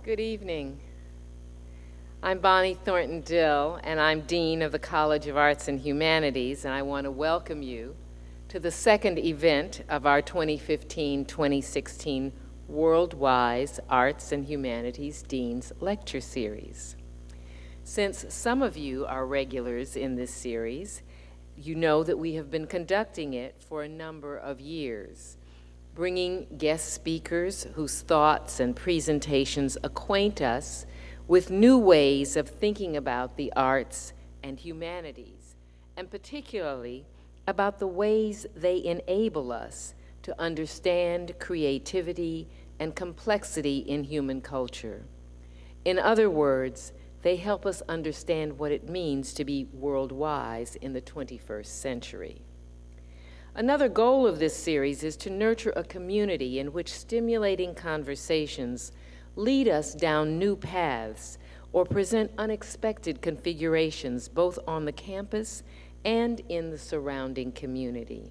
Good evening. I'm Bonnie Thornton-Dill, and I'm Dean of the College of Arts and Humanities, and I want to welcome you to the second event of our 2015-2016 WORLDWISE Arts and Humanities Dean's Lecture Series. Since some of you are regulars in this series, you know that we have been conducting it for a number of years, bringing guest speakers whose thoughts and presentations acquaint us with new ways of thinking about the arts and humanities, and particularly about the ways they enable us to understand creativity and complexity in human culture. In other words, they help us understand what it means to be world-wise in the 21st century. Another goal of this series is to nurture a community in which stimulating conversations lead us down new paths or present unexpected configurations both on the campus and in the surrounding community.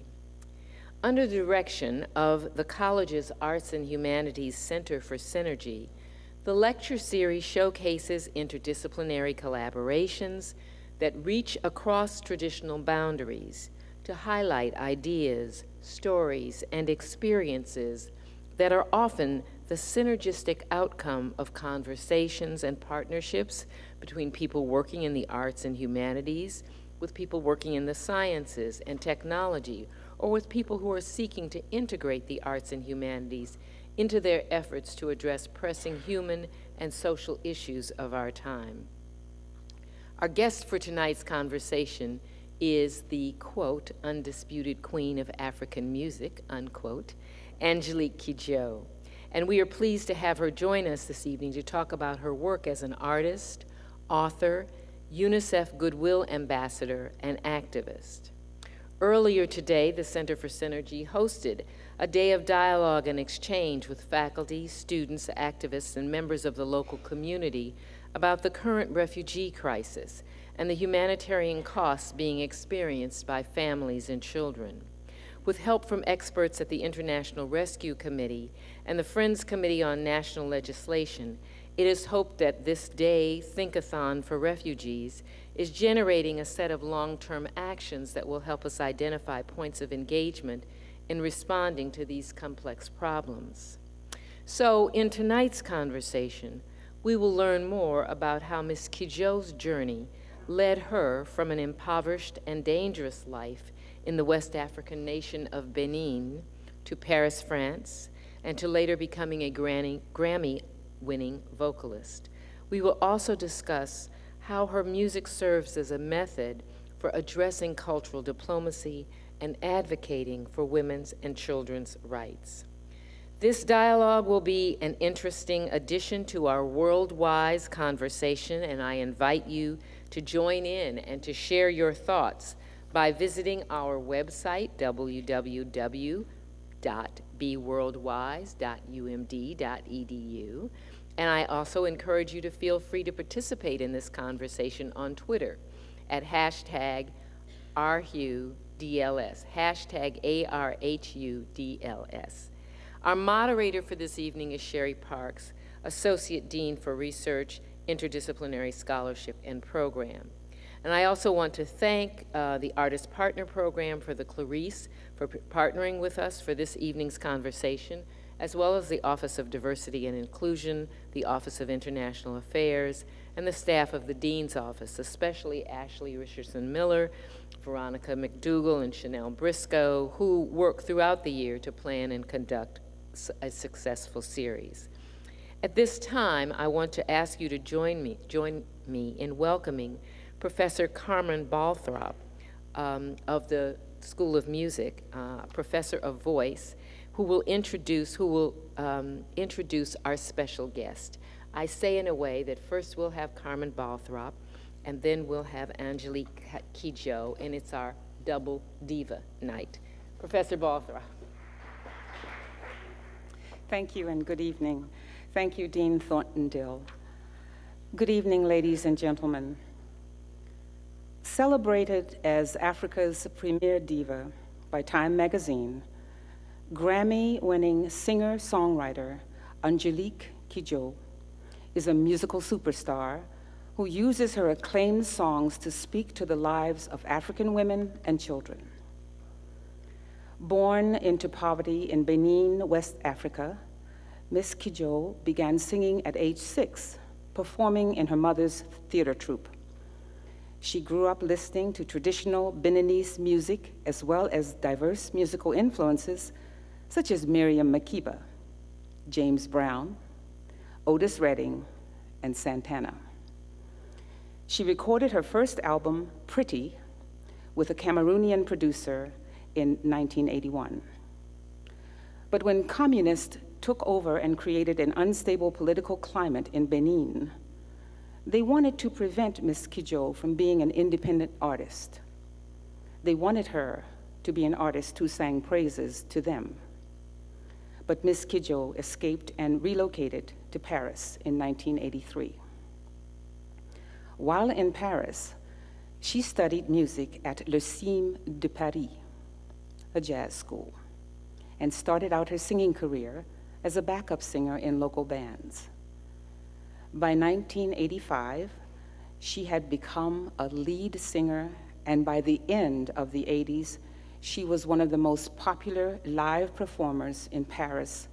Under the direction of the college's Arts and Humanities Center for Synergy, the lecture series showcases interdisciplinary collaborations that reach across traditional boundaries to highlight ideas, stories, and experiences that are often the synergistic outcome of conversations and partnerships between people working in the arts and humanities, with people working in the sciences and technology, or with people who are seeking to integrate the arts and humanities into their efforts to address pressing human and social issues of our time. Our guest for tonight's conversation is the, quote, undisputed queen of African music, unquote, Angélique Kidjo. And we are pleased to have her join us this evening to talk about her work as an artist, author, UNICEF Goodwill Ambassador, and activist. Earlier today, the Center for Synergy hosted a day of dialogue and exchange with faculty, students, activists, and members of the local community about the current refugee crisis and the humanitarian costs being experienced by families and children. With help from experts at the International Rescue Committee and the Friends Committee on National Legislation, it is hoped that this day Think-a-thon for refugees is generating a set of long-term actions that will help us identify points of engagement in responding to these complex problems. So in tonight's conversation, we will learn more about how Ms. Kidjo's journey led her from an impoverished and dangerous life in the West African nation of Benin to Paris, France, and to later becoming a Grammy-winning vocalist. We will also discuss how her music serves as a method for addressing cultural diplomacy and advocating for women's and children's rights. This dialogue will be an interesting addition to our WorldWISE conversation, and I invite you to join in and to share your thoughts by visiting our website, www.beworldwise.umd.edu. And I also encourage you to feel free to participate in this conversation on Twitter at #RHUDLS, #ARHUDLS. Our moderator for this evening is Sherry Parks, Associate Dean for Research, Interdisciplinary Scholarship, and Program. And I also want to thank the Artist Partner Program for the Clarice for partnering with us for this evening's conversation, as well as the Office of Diversity and Inclusion, the Office of International Affairs, and the staff of the Dean's Office, especially Ashley Richardson-Miller, Veronica McDougall, and Chanel Briscoe, who work throughout the year to plan and conduct a successful series. At this time, I want to ask you to join me in welcoming Professor Carmen Balthrop of the School of Music, Professor of Voice, who will introduce our special guest. I say in a way that first we'll have Carmen Balthrop, and then we'll have Angélique Kidjo, and it's our double diva night. Professor Balthrop. Thank you and good evening. Thank you, Dean Thornton-Dill. Good evening, ladies and gentlemen. Celebrated as Africa's premier diva by Time magazine, Grammy-winning singer-songwriter Angélique Kidjo is a musical superstar who uses her acclaimed songs to speak to the lives of African women and children. Born into poverty in Benin, West Africa, Miss Kidjo began singing at age 6, performing in her mother's theater troupe. She grew up listening to traditional Beninese music as well as diverse musical influences such as Miriam Makeba, James Brown, Otis Redding, and Santana. She recorded her first album, Pretty, with a Cameroonian producer in 1981. But when communists took over and created an unstable political climate in Benin, they wanted to prevent Miss Kidjo from being an independent artist. They wanted her to be an artist who sang praises to them. But Miss Kidjo escaped and relocated to Paris in 1983. While in Paris, she studied music at Le Cime de Paris, a jazz school, and started out her singing career as a backup singer in local bands. By 1985, she had become a lead singer, and by the end of the 80s, she was one of the most popular live performers in Paris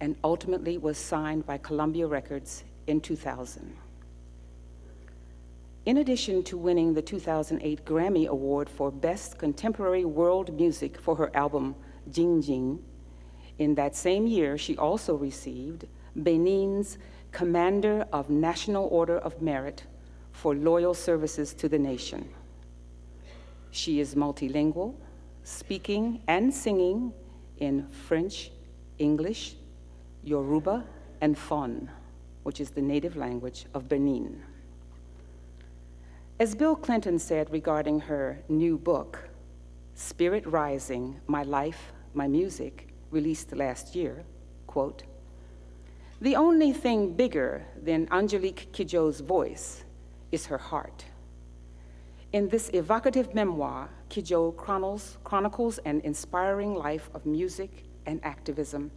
and ultimately was signed by Columbia Records in 2000. In addition to winning the 2008 Grammy Award for Best Contemporary World Music for her album Jing Jing, in that same year, she also received Benin's Commander of National Order of Merit for loyal services to the nation. She is multilingual, speaking and singing in French, English, Yoruba, and Fon, which is the native language of Benin. As Bill Clinton said regarding her new book, Spirit Rising, My Life, My Music, released last year, quote, "The only thing bigger than Angelique Kidjo's voice is her heart." In this evocative memoir, Kidjo chronicles an inspiring life of music and activism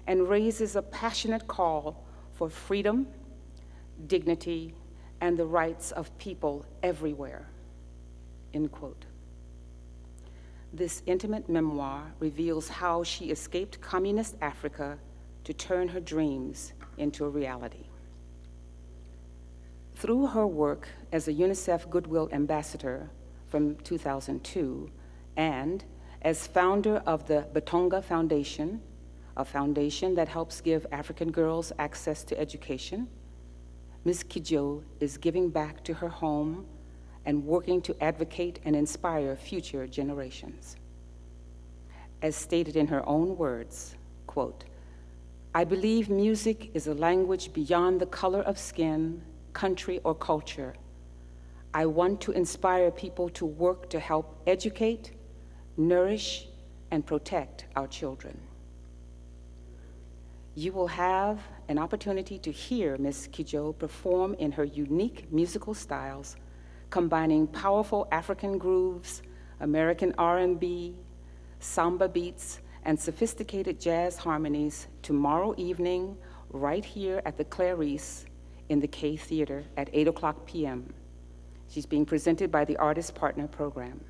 and raises a passionate call for freedom, dignity, and the rights of people everywhere, end quote. This intimate memoir reveals how she escaped communist Africa to turn her dreams into a reality. Through her work as a UNICEF Goodwill Ambassador from 2002 and as founder of the Batonga Foundation, a foundation that helps give African girls access to education, Ms. Kidjo is giving back to her home and working to advocate and inspire future generations. As stated in her own words, quote, "I believe music is a language beyond the color of skin, country, or culture. I want to inspire people to work to help educate, nourish, and protect our children." You will have an opportunity to hear Ms. Kidjo perform in her unique musical styles, combining powerful African grooves, American R&B, samba beats, and sophisticated jazz harmonies tomorrow evening right here at the Clarice in the K Theater at 8:00 p.m. She's being presented by the Artist Partner Program.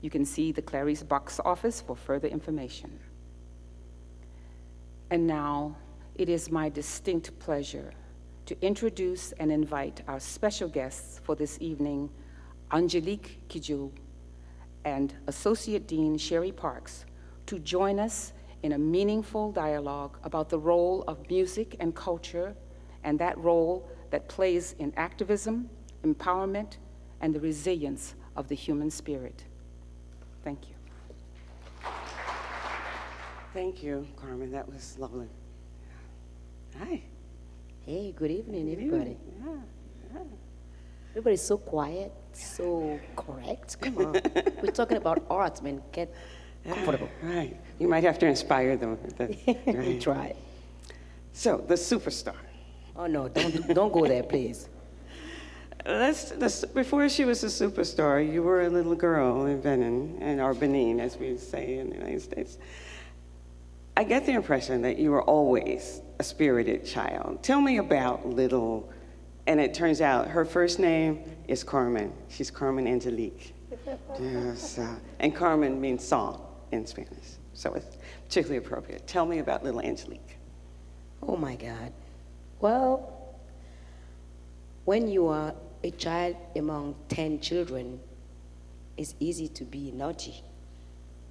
You can see the Clarice box office for further information. And now, it is my distinct pleasure to introduce and invite our special guests for this evening, Angelique Kidjo and Associate Dean Sherry Parks, to join us in a meaningful dialogue about the role of music and culture and that role that plays in activism, empowerment, and the resilience of the human spirit. Thank you. Thank you, Carmen. That was lovely. Hi. Hey, good evening, everybody. Yeah. Everybody's so quiet, so correct. Come on. We're talking about art, man. Get comfortable. Right. You might have to inspire them. We try. So, the superstar. Oh, no, don't go there, please. Before she was a superstar, you were a little girl in Benin, or Benin, as we say in the United States. I get the impression that you were always a spirited child. Tell me about little, and it turns out her first name is Carmen. She's Carmen Angelique. Yes, and Carmen means song in Spanish, so it's particularly appropriate. Tell me about little Angelique. Oh my God. Well, when you are a child among 10 children, it's easy to be naughty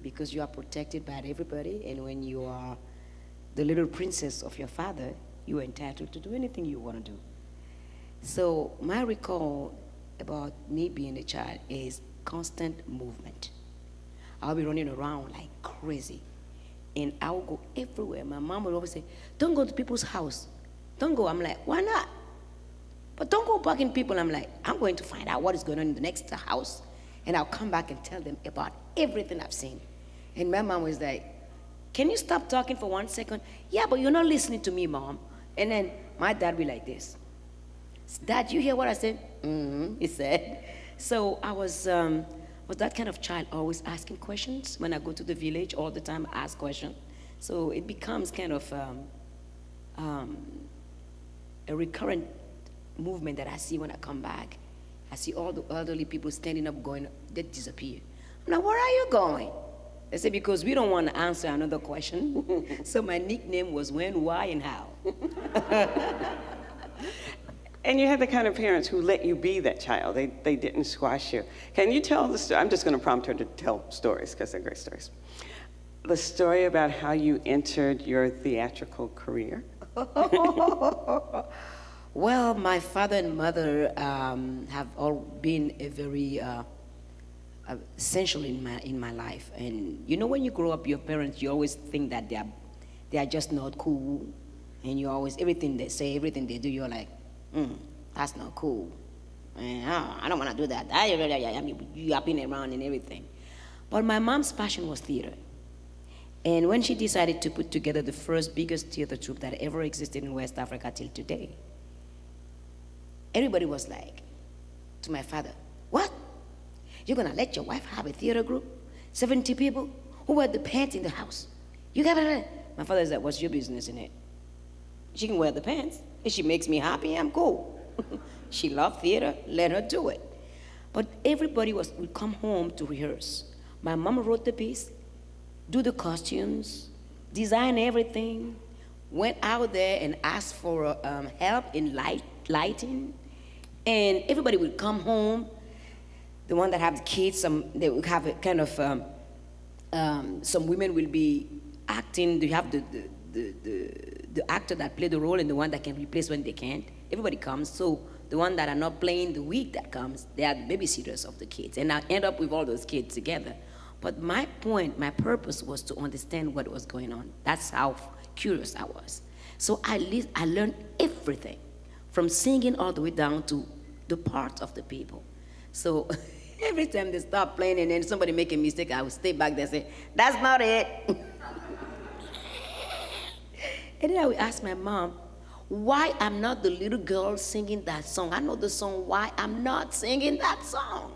because you are protected by everybody, and when you are the little princess of your father, you are entitled to do anything you want to do. So my recall about me being a child is constant movement. I'll be running around like crazy, and I'll go everywhere. My mom would always say, don't go to people's house. Don't go. I'm like, why not? But don't go bugging people. I'm like, I'm going to find out what is going on in the next house, and I'll come back and tell them about everything I've seen. And my mom was like, can you stop talking for 1 second? Yeah, but you're not listening to me, Mom. And then my dad would be like this. Dad, you hear what I said? Mm-hmm, he said. So I was that kind of child, always asking questions. When I go to the village, all the time I ask questions. So it becomes kind of a recurrent movement that I see when I come back. I see all the elderly people standing up going, they disappear. I'm like, where are you going? They say, because we don't want to answer another question. So my nickname was when, why, and how. And you had the kind of parents who let you be that child. They didn't squash you. Can you tell the story? I'm just going to prompt her to tell stories because they're great stories. The story about how you entered your theatrical career? Well, my father and mother have all been a very essential in my life. And you know, when you grow up, your parents, you always think that they are just not cool, and you always, everything they say, everything they do, you're like, that's not cool. And, I don't want to do that. I mean, you have been around and everything. But my mom's passion was theater. And when she decided to put together the first biggest theater troupe that ever existed in West Africa till today, everybody was like, to my father, what? You're gonna let your wife have a theater group? 70 people? Who wear the pants in the house? You got it? My father said, what's your business in it? She can wear the pants. If she makes me happy, I'm cool. She loved theater, let her do it. But everybody would come home to rehearse. My mom wrote the piece, do the costumes, design everything, went out there and asked for help in lighting, and everybody would come home. The one that have kids, they would have a kind of, some women will be acting. You have the actor that play the role and the one that can replace when they can't. Everybody comes, so the one that are not playing the week that comes, they are the babysitters of the kids, and I end up with all those kids together. But my point, my purpose was to understand what was going on. That's how curious I was. So I learned everything, from singing all the way down to the part of the people. So every time they start playing and then somebody make a mistake, I would stay back there and say, that's not it. And then I would ask my mom, why I'm not the little girl singing that song? I know the song, why I'm not singing that song?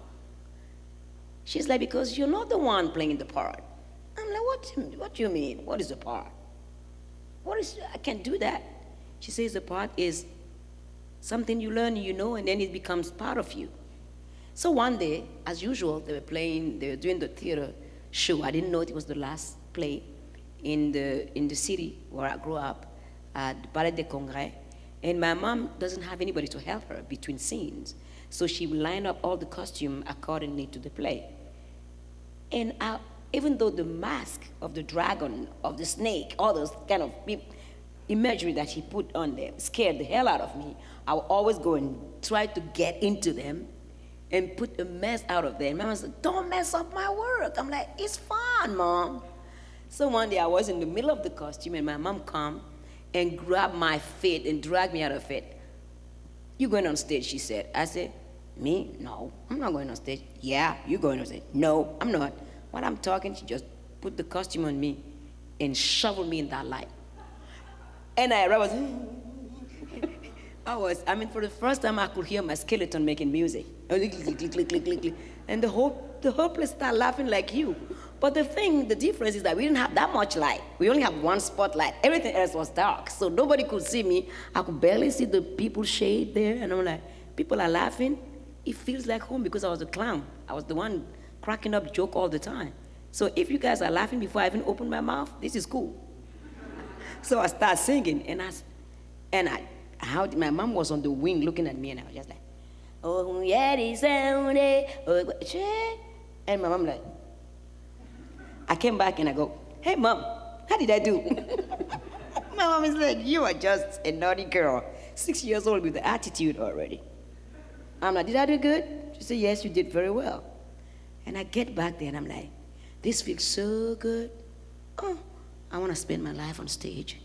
She's like, because you're not the one playing the part. I'm like, what do you mean? What is the part? I can't do that. She says the part is something you learn, you know, and then it becomes part of you. So one day, as usual, they were doing the theater show. I didn't know it was the last play in the city where I grew up, at the Palais des Congrès. And my mom doesn't have anybody to help her between scenes. So she would line up all the costume accordingly to the play. And even though the mask of the dragon, of the snake, all those kind of imagery that he put on there scared the hell out of me, I would always go and try to get into them and put a mess out of them. Mama said, don't mess up my work. I'm like, it's fun, Mom. So one day I was in the middle of the costume and my mom come and grabbed my feet and dragged me out of it. You going on stage, she said. I said, me? No, I'm not going on stage. Yeah, you going on stage. No, I'm not. When I'm talking, she just put the costume on me and shoveled me in that light. And I was, for the first time I could hear my skeleton making music. And the whole place started laughing like you. But the difference is that we didn't have that much light. We only have one spotlight. Everything else was dark, so nobody could see me. I could barely see the people shade there, and I'm like, people are laughing. It feels like home because I was a clown. I was the one cracking up joke all the time. So if you guys are laughing before I even open my mouth, this is cool. So I start singing, my mom was on the wing looking at me, and I was just like, oh yeah, this and my mom like, I came back and I go, hey mom, how did I do? My mom is like, you are just a naughty girl, 6 years old with the attitude already. I'm like, did I do good? She said, yes, you did very well. And I get back there and I'm like, this feels so good. Oh, I want to spend my life on stage.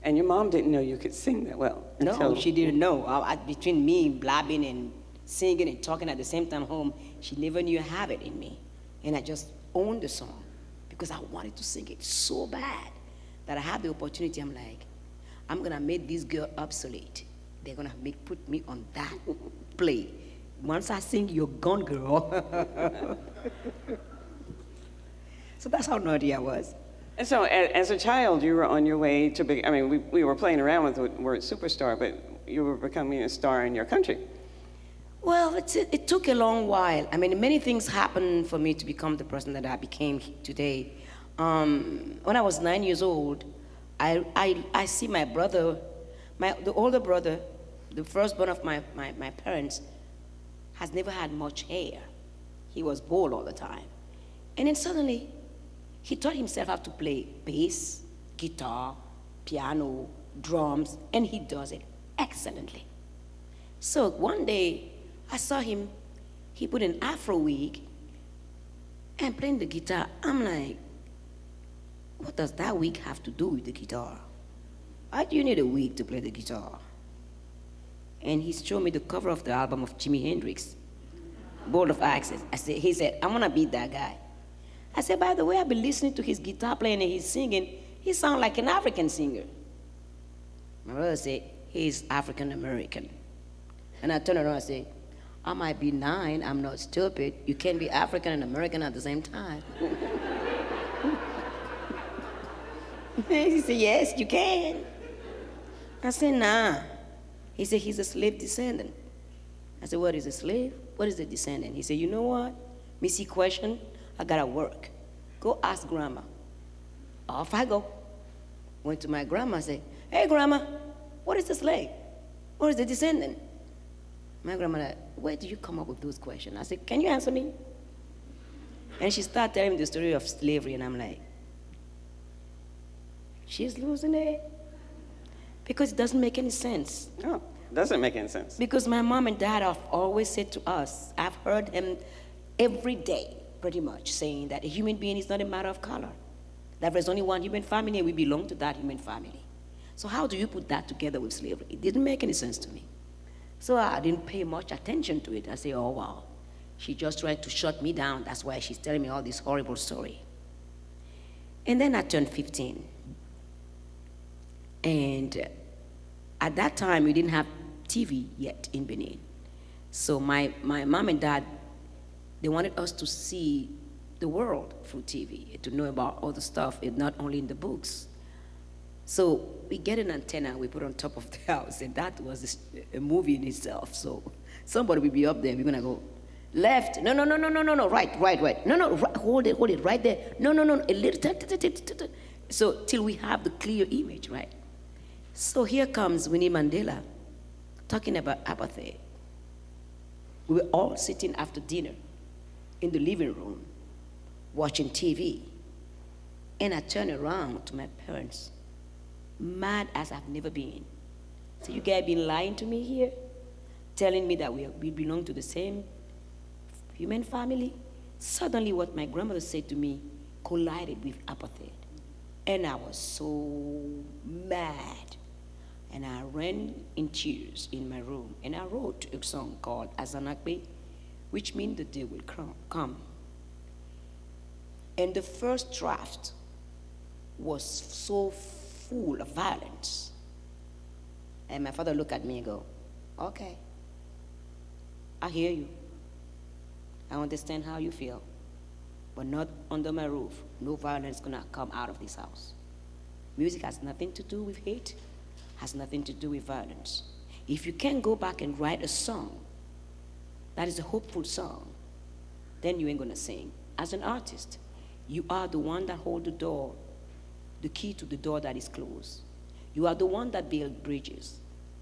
And your mom didn't know you could sing that well? No, she didn't know. Between me blabbing and singing and talking at the same time home, she never knew I have it in me. And I just owned the song because I wanted to sing it so bad that I had the opportunity. I'm like, I'm going to make this girl obsolete. They're going to put me on that play. Once I sing, you're gone, girl. So that's how naughty I was. And so as a child, you were on your way to be, I mean, we were playing around with the word superstar, but you were becoming a star in your country. Well, it took a long while. I mean, many things happened for me to become the person that I became today. When I was 9 years old, I see my brother, the older brother, the firstborn of my parents, has never had much hair. He was bald all the time. And then suddenly, he taught himself how to play bass, guitar, piano, drums, and he does it excellently. So one day, I saw him, he put an Afro wig and playing the guitar. I'm like, what does that wig have to do with the guitar? Why do you need a wig to play the guitar? And he showed me the cover of the album of Jimi Hendrix, Bold of Axes. He said, I want to be that guy. I said, by the way, I've been listening to his guitar playing and he's singing. He sounds like an African singer. My brother said, he's African American. And I turned around and said, I might be 9, I'm not stupid. You can't be African and American at the same time. He said, yes, you can. I said, nah. He said, he's a slave descendant. I said, what is a slave? What is a descendant? He said, you know what? Missy question, I gotta work. Go ask grandma. Off I go. Went to my grandma, said, hey grandma, what is a slave? What is the descendant? My grandma said, where do you come up with those questions? I said, can you answer me? And she started telling me the story of slavery, and I'm like, she's losing it. Because it doesn't make any sense. No, it doesn't make any sense. Because my mom and dad have always said to us, I've heard him every day, pretty much, saying that a human being is not a matter of color. That there's only one human family and we belong to that human family. So how do you put that together with slavery? It didn't make any sense to me. So I didn't pay much attention to it. I say, oh wow, she just tried to shut me down. That's why she's telling me all this horrible story. And then I turned 15. And at that time, we didn't have TV yet in Benin. So my mom and dad, they wanted us to see the world through TV, to know about all the stuff, not only in the books. So we get an antenna, we put on top of the house, and that was a movie in itself. So somebody will be up there, we're gonna go, left, no, right, no, hold it, right there, no, a little, so till we have the clear image, right? So here comes Winnie Mandela talking about apartheid. We were all sitting after dinner in the living room, watching TV. And I turned around to my parents, mad as I've never been. So you guys been lying to me here, telling me that we belong to the same human family? Suddenly what my grandmother said to me collided with apartheid. And I was so mad. And I ran in tears in my room, and I wrote a song called Azanakbe, which means the day will come. And the first draft was so full of violence. And my father looked at me and go, okay, I hear you. I understand how you feel. but not under my roof. No violence gonna come out of this house. Music has nothing to do with hate, has nothing to do with violence. If you can go back and write a song that is a hopeful song, then you ain't gonna sing. As an artist, you are the one that hold the door, the key to the door that is closed. You are the one that build bridges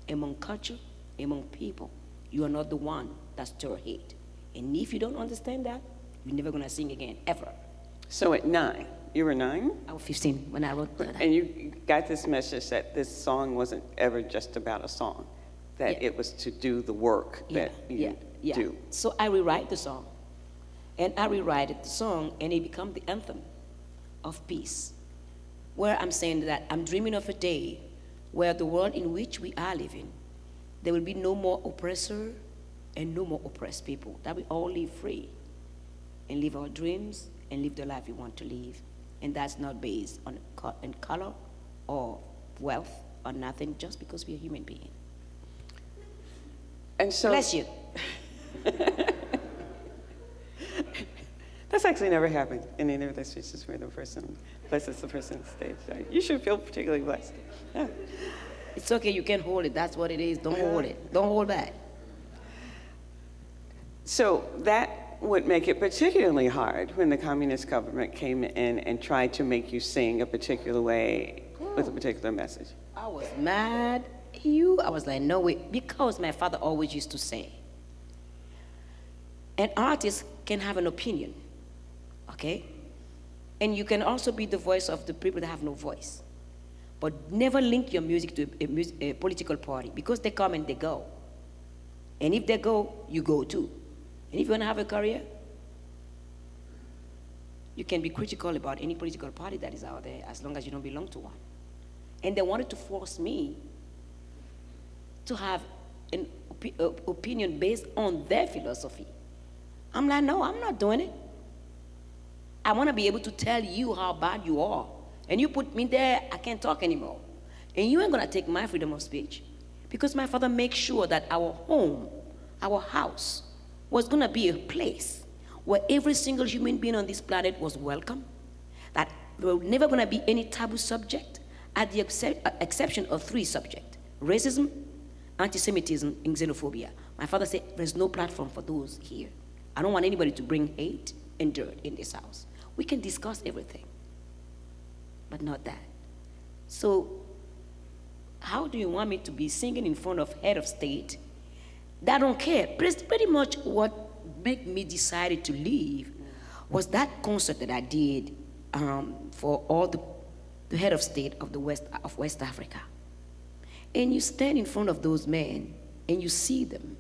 among culture, among people. You are not the one that stir hate. And if you don't understand that, you're never gonna sing again, ever. So at 9, you were 9? I was 15 when I wrote that. And you got this message that this song wasn't ever just about a song, that Yeah. it was to do the work that you do. So I rewrite the song. And I rewrite the song, and it becomes the anthem of peace, where I'm saying that I'm dreaming of a day where the world in which we are living, there will be no more oppressor and no more oppressed people, that we all live free and live our dreams and live the life we want to live. And that's not based on color or wealth or nothing, just because we're human beings. And so Bless you. that's actually never happened in any of the speeches where the person blesses the person on stage. You should feel particularly blessed. Yeah. It's okay, you can hold it. That's what it is. Don't hold it. Don't hold back. So that would make it particularly hard when the communist government came in and tried to make you sing a particular way with a particular message. I was mad. I was like, no way. Because my father always used to say, an artist can have an opinion, okay? And you can also be the voice of the people that have no voice. But never link your music to a political party, because they come and they go. And if they go, you go too. And if you want to have a career, you can be critical about any political party that is out there as long as you don't belong to one. And they wanted to force me to have an opinion based on their philosophy. I'm like, no, I'm not doing it. I want to be able to tell you how bad you are. And you put me there, I can't talk anymore. And you ain't going to take my freedom of speech. Because my father makes sure that our home, our house, was going to be a place where every single human being on this planet was welcome, that there were never going to be any taboo subject, at the exception of 3 subjects: racism, anti-Semitism, and xenophobia. My father said, there's no platform for those here. I don't want anybody to bring hate and dirt in this house. We can discuss everything, but not that. So how do you want me to be singing in front of head of state that don't care? Pretty much what made me decided to leave was that concert that I did for all the head of state of West Africa. And you stand in front of those men and you see them.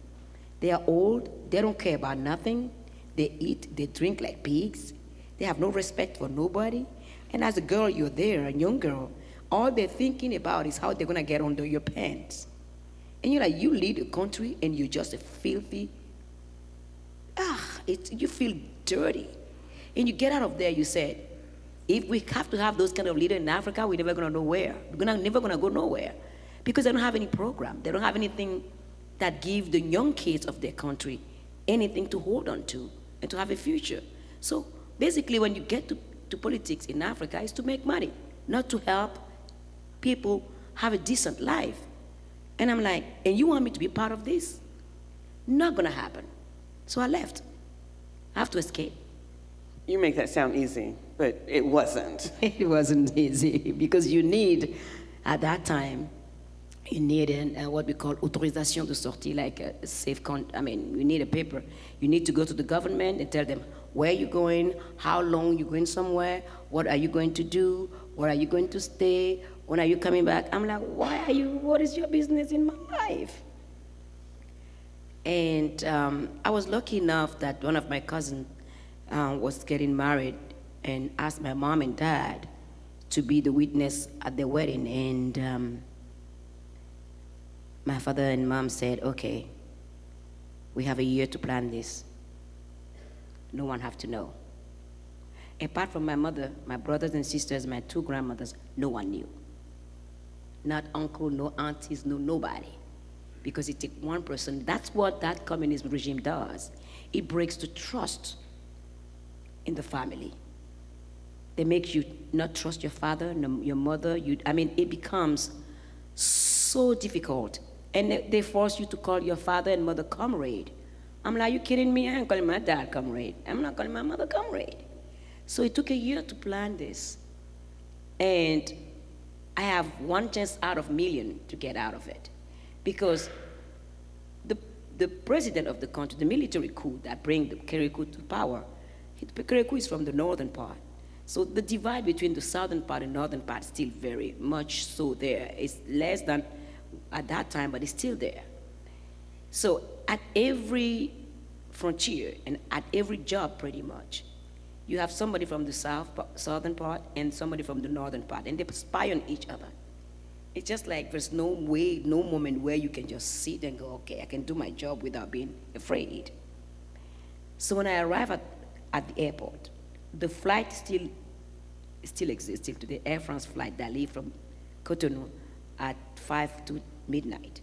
They are old, they don't care about nothing. They eat, they drink like pigs. They have no respect for nobody. And as a girl, you're there, a young girl, all they're thinking about is how they're gonna get under your pants. And you're like, you lead a country and you're just a filthy, you feel dirty. And you get out of there, you said, if we have to have those kind of leaders in Africa, we're never gonna know where. Never gonna go nowhere. Because they don't have any program. They don't have anything that gives the young kids of their country anything to hold on to and to have a future. So basically when you get to politics in Africa, it's to make money, not to help people have a decent life. And I'm like, and you want me to be part of this? Not gonna happen. So I left. I have to escape. You make that sound easy, but it wasn't. It wasn't easy because you need, at that time, you need what we call autorisation de sortie, like a safe you need a paper. You need to go to the government and tell them where you're going, how long you're going somewhere, what are you going to do, where are you going to stay, when are you coming back? I'm like, what is your business in my life? And I was lucky enough that one of my cousins was getting married and asked my mom and dad to be the witness at the wedding. And my father and mom said, okay, we have a year to plan this. No one have to know. Apart from my mother, my brothers and sisters, my 2 grandmothers, no one knew. Not uncle, no aunties, no nobody. Because it takes one person. That's what that communist regime does. It breaks the trust in the family. They make you not trust your father, your mother. It becomes so difficult. And they force you to call your father and mother comrade. I'm like, you kidding me? I ain't calling my dad comrade. I'm not calling my mother comrade. So it took a year to plan this. And I have one chance out of a million to get out of it. Because the president of the country, the military coup that bring the Kerry coup to power, the Kerry coup is from the northern part. So the divide between the southern part and northern part is still very much so there. It's less than at that time, but it's still there. So at every frontier and at every job pretty much, you have somebody from the southern part and somebody from the northern part, and they spy on each other. It's just like there's no way, no moment where you can just sit and go, okay, I can do my job without being afraid. So when I arrive at the airport, the flight still exists till today. Air France flight that leave from Cotonou at 5 to midnight.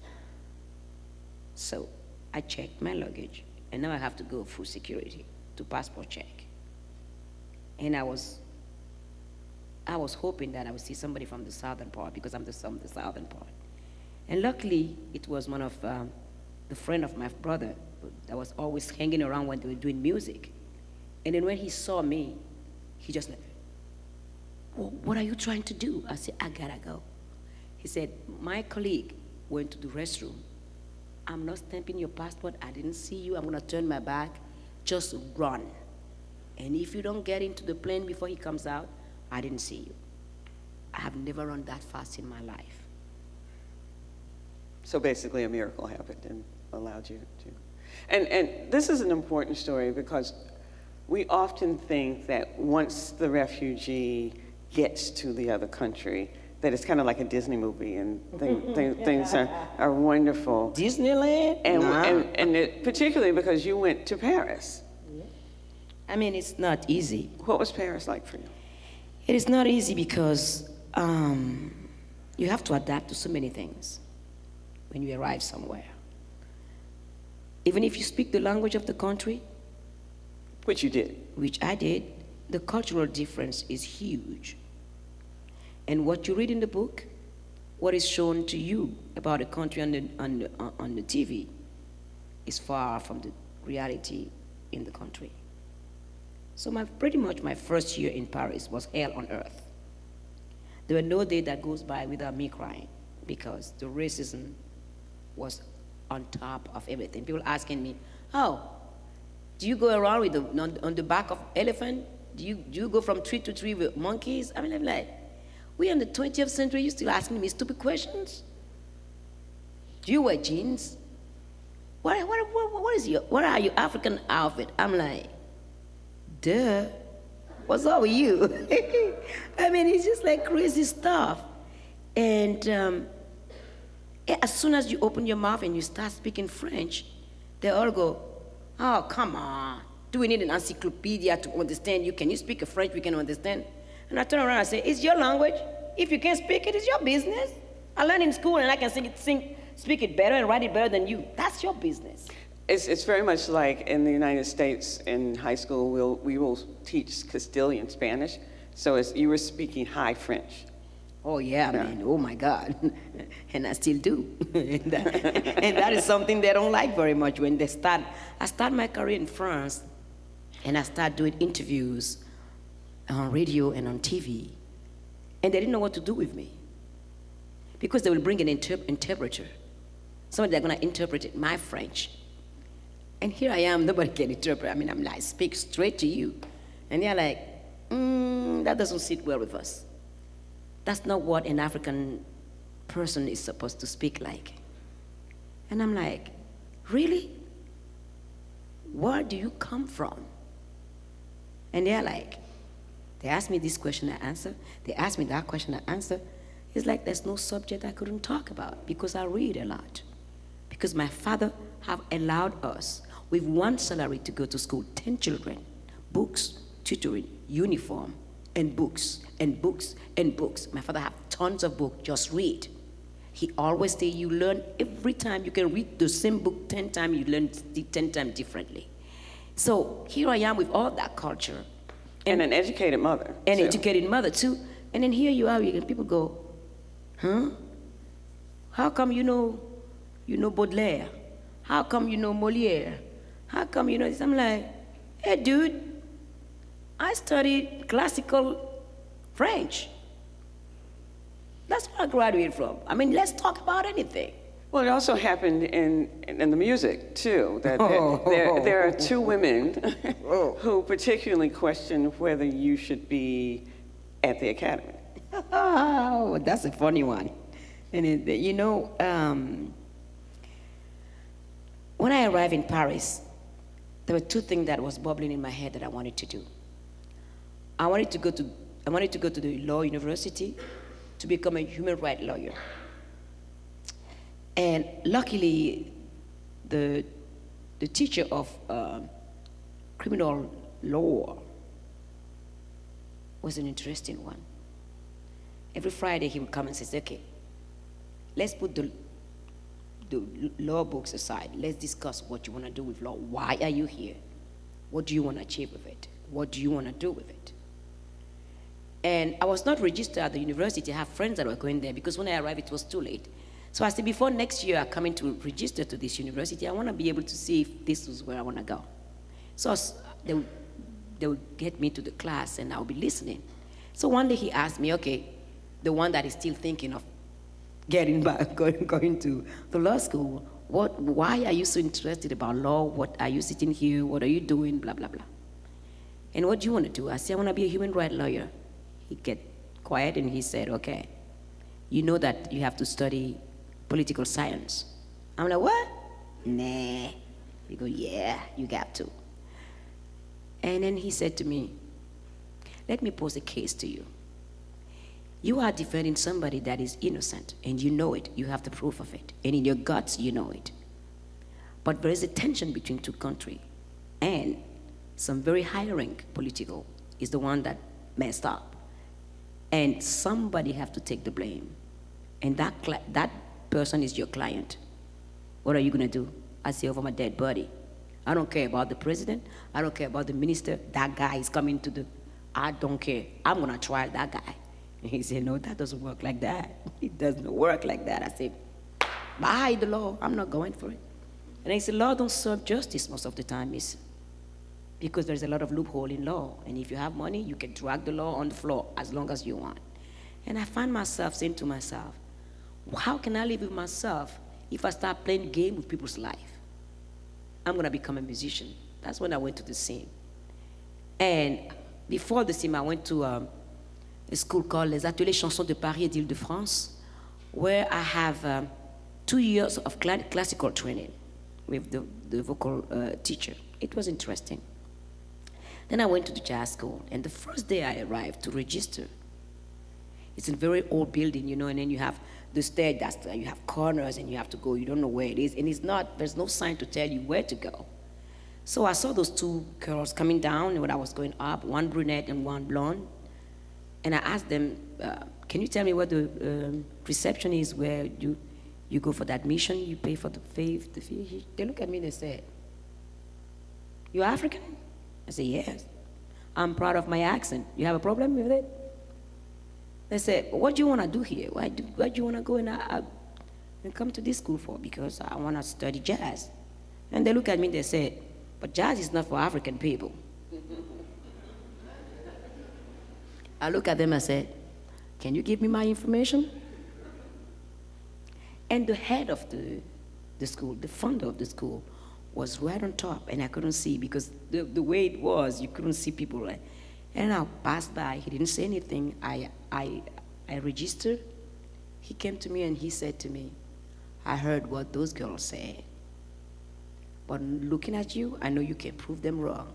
So I checked my luggage, and now I have to go through security to passport check. And I was hoping that I would see somebody from the southern part because I'm from the southern part. And luckily, it was one of the friend of my brother that was always hanging around when they were doing music. And then when he saw me, he just like, well, what are you trying to do? I said, I gotta go. He said, my colleague went to the restroom. I'm not stamping your passport. I didn't see you. I'm gonna turn my back. Just run. And if you don't get into the plane before he comes out, I didn't see you. I have never run that fast in my life. So basically a miracle happened and allowed you to. And this is an important story because we often think that once the refugee gets to the other country, that it's kind of like a Disney movie and things are wonderful. Disneyland? And particularly because you went to Paris. It's not easy. What was Paris like for you? It is not easy because you have to adapt to so many things when you arrive somewhere. Even if you speak the language of the country, which you did. Which I did, the cultural difference is huge. And what you read in the book, what is shown to you about a country on the TV is far from the reality in the country. So pretty much my first year in Paris was hell on earth. There were no day that goes by without me crying because the racism was on top of everything. People asking me, oh, do you go around with on the back of elephant? Do you go from tree to tree with monkeys? I'm like, we in the 20th century, you still asking me stupid questions? Do you wear jeans? What are your African outfit? I'm like, duh, what's up with you? It's just like crazy stuff. And as soon as you open your mouth and you start speaking French, they all go, oh, come on. Do we need an encyclopedia to understand you? Can you speak a French we can understand? And I turn around and say, it's your language. If you can't speak it, it's your business. I learned in school and I can speak it better and write it better than you. That's your business. It's very much like in the United States in high school, we will teach Castilian Spanish. So you were speaking high French. Oh, yeah, man. Oh, my God. And I still do. and that is something they don't like very much when they start. I started my career in France, and I started doing interviews on radio and on TV. And they didn't know what to do with me. Because they will bring an interpreter. Somebody that's going to interpret it, my French. And here I am, nobody can interpret. I'm like, speak straight to you. And they're like, that doesn't sit well with us. That's not what an African person is supposed to speak like. And I'm like, really? Where do you come from? And they're like, they asked me this question, I answer. They asked me that question, I answer. It's like there's no subject I couldn't talk about because I read a lot. Because my father have allowed us with one salary to go to school, 10 children, books, tutoring, uniform, and books, and books, and books. My father have tons of books, just read. He always say you learn every time. You can read the same book 10 times, you learn 10 times differently. So here I am with all that culture, And an educated mother. An too. educated mother too. And then here you are, and people go, huh? How come you know Baudelaire? How come you know Molière? How come you know this? I'm like, hey dude, I studied classical French. That's where I graduated from. I mean, let's talk about anything. Well, it also happened in the music, too, that there are two women who particularly question whether you should be at the academy. Oh, that's a funny one. And when I arrived in Paris, there were two things that was bubbling in my head that I wanted to do. I wanted to go to the law university to become a human rights lawyer. And luckily, the teacher of criminal law was an interesting one. Every Friday he would come and say, okay, let's put the law books aside. Let's discuss what you want to do with law. Why are you here? What do you want to achieve with it? What do you want to do with it? And I was not registered at the university. I have friends that were going there because when I arrived, it was too late. So I said, before next year I come in to register to this university, I want to be able to see if this is where I want to go. So they would get me to the class and I'll be listening. So one day he asked me, okay, the one that is still thinking of getting back, going to the law school, why are you so interested about law? What are you sitting here? What are you doing? Blah, blah, blah. And what do you want to do? I said, I want to be a human rights lawyer. He get quiet and he said, okay, you know that you have to study political science. I'm like, what? Nah. He go, yeah, you got to. And then he said to me, let me pose a case to you. You are defending somebody that is innocent, and you know it. You have the proof of it. And in your guts, you know it. But there is a tension between two countries, and some very high-rank political is the one that messed up. And somebody have to take the blame. And that person is your client. What are you going to do? I say, over my dead body. I don't care about the president. I don't care about the minister. That guy is coming to the... I don't care. I'm going to trial that guy. And he said, no, that doesn't work like that. It doesn't work like that. I said, by the law, I'm not going for it. And he said, law don't serve justice most of the time, because there's a lot of loophole in law. And if you have money, you can drag the law on the floor as long as you want. And I find myself saying to myself, how can I live with myself if I start playing game with people's life? I'm going to become a musician. That's when I went to the scene. And before the scene, I went to a school called Les Ateliers Chansons de Paris et d'Île-de-France, where I have 2 years of classical training with the vocal teacher. It was interesting. Then I went to the jazz school, and the first day I arrived to register, it's a very old building, you know, and then you have the stage, you have corners, and you have to go, you don't know where it is, and there's no sign to tell you where to go. So I saw those two girls coming down when I was going up, one brunette and one blonde, and I asked them, can you tell me where the reception is where you go for the admission, you pay for the fee? They look at me and they said, you're African? I said, yes. I'm proud of my accent. You have a problem with it? They said, what do you want to do here? Why do you want to go and come to this school for? Because I want to study jazz. And they look at me and they said, but jazz is not for African people. I look at them and said, can you give me my information? And the head of the school, the founder of the school, was right on top, and I couldn't see because the way it was, you couldn't see people. And I passed by. He didn't say anything. I registered. He came to me and he said to me, I heard what those girls said, but looking at you, I know you can prove them wrong.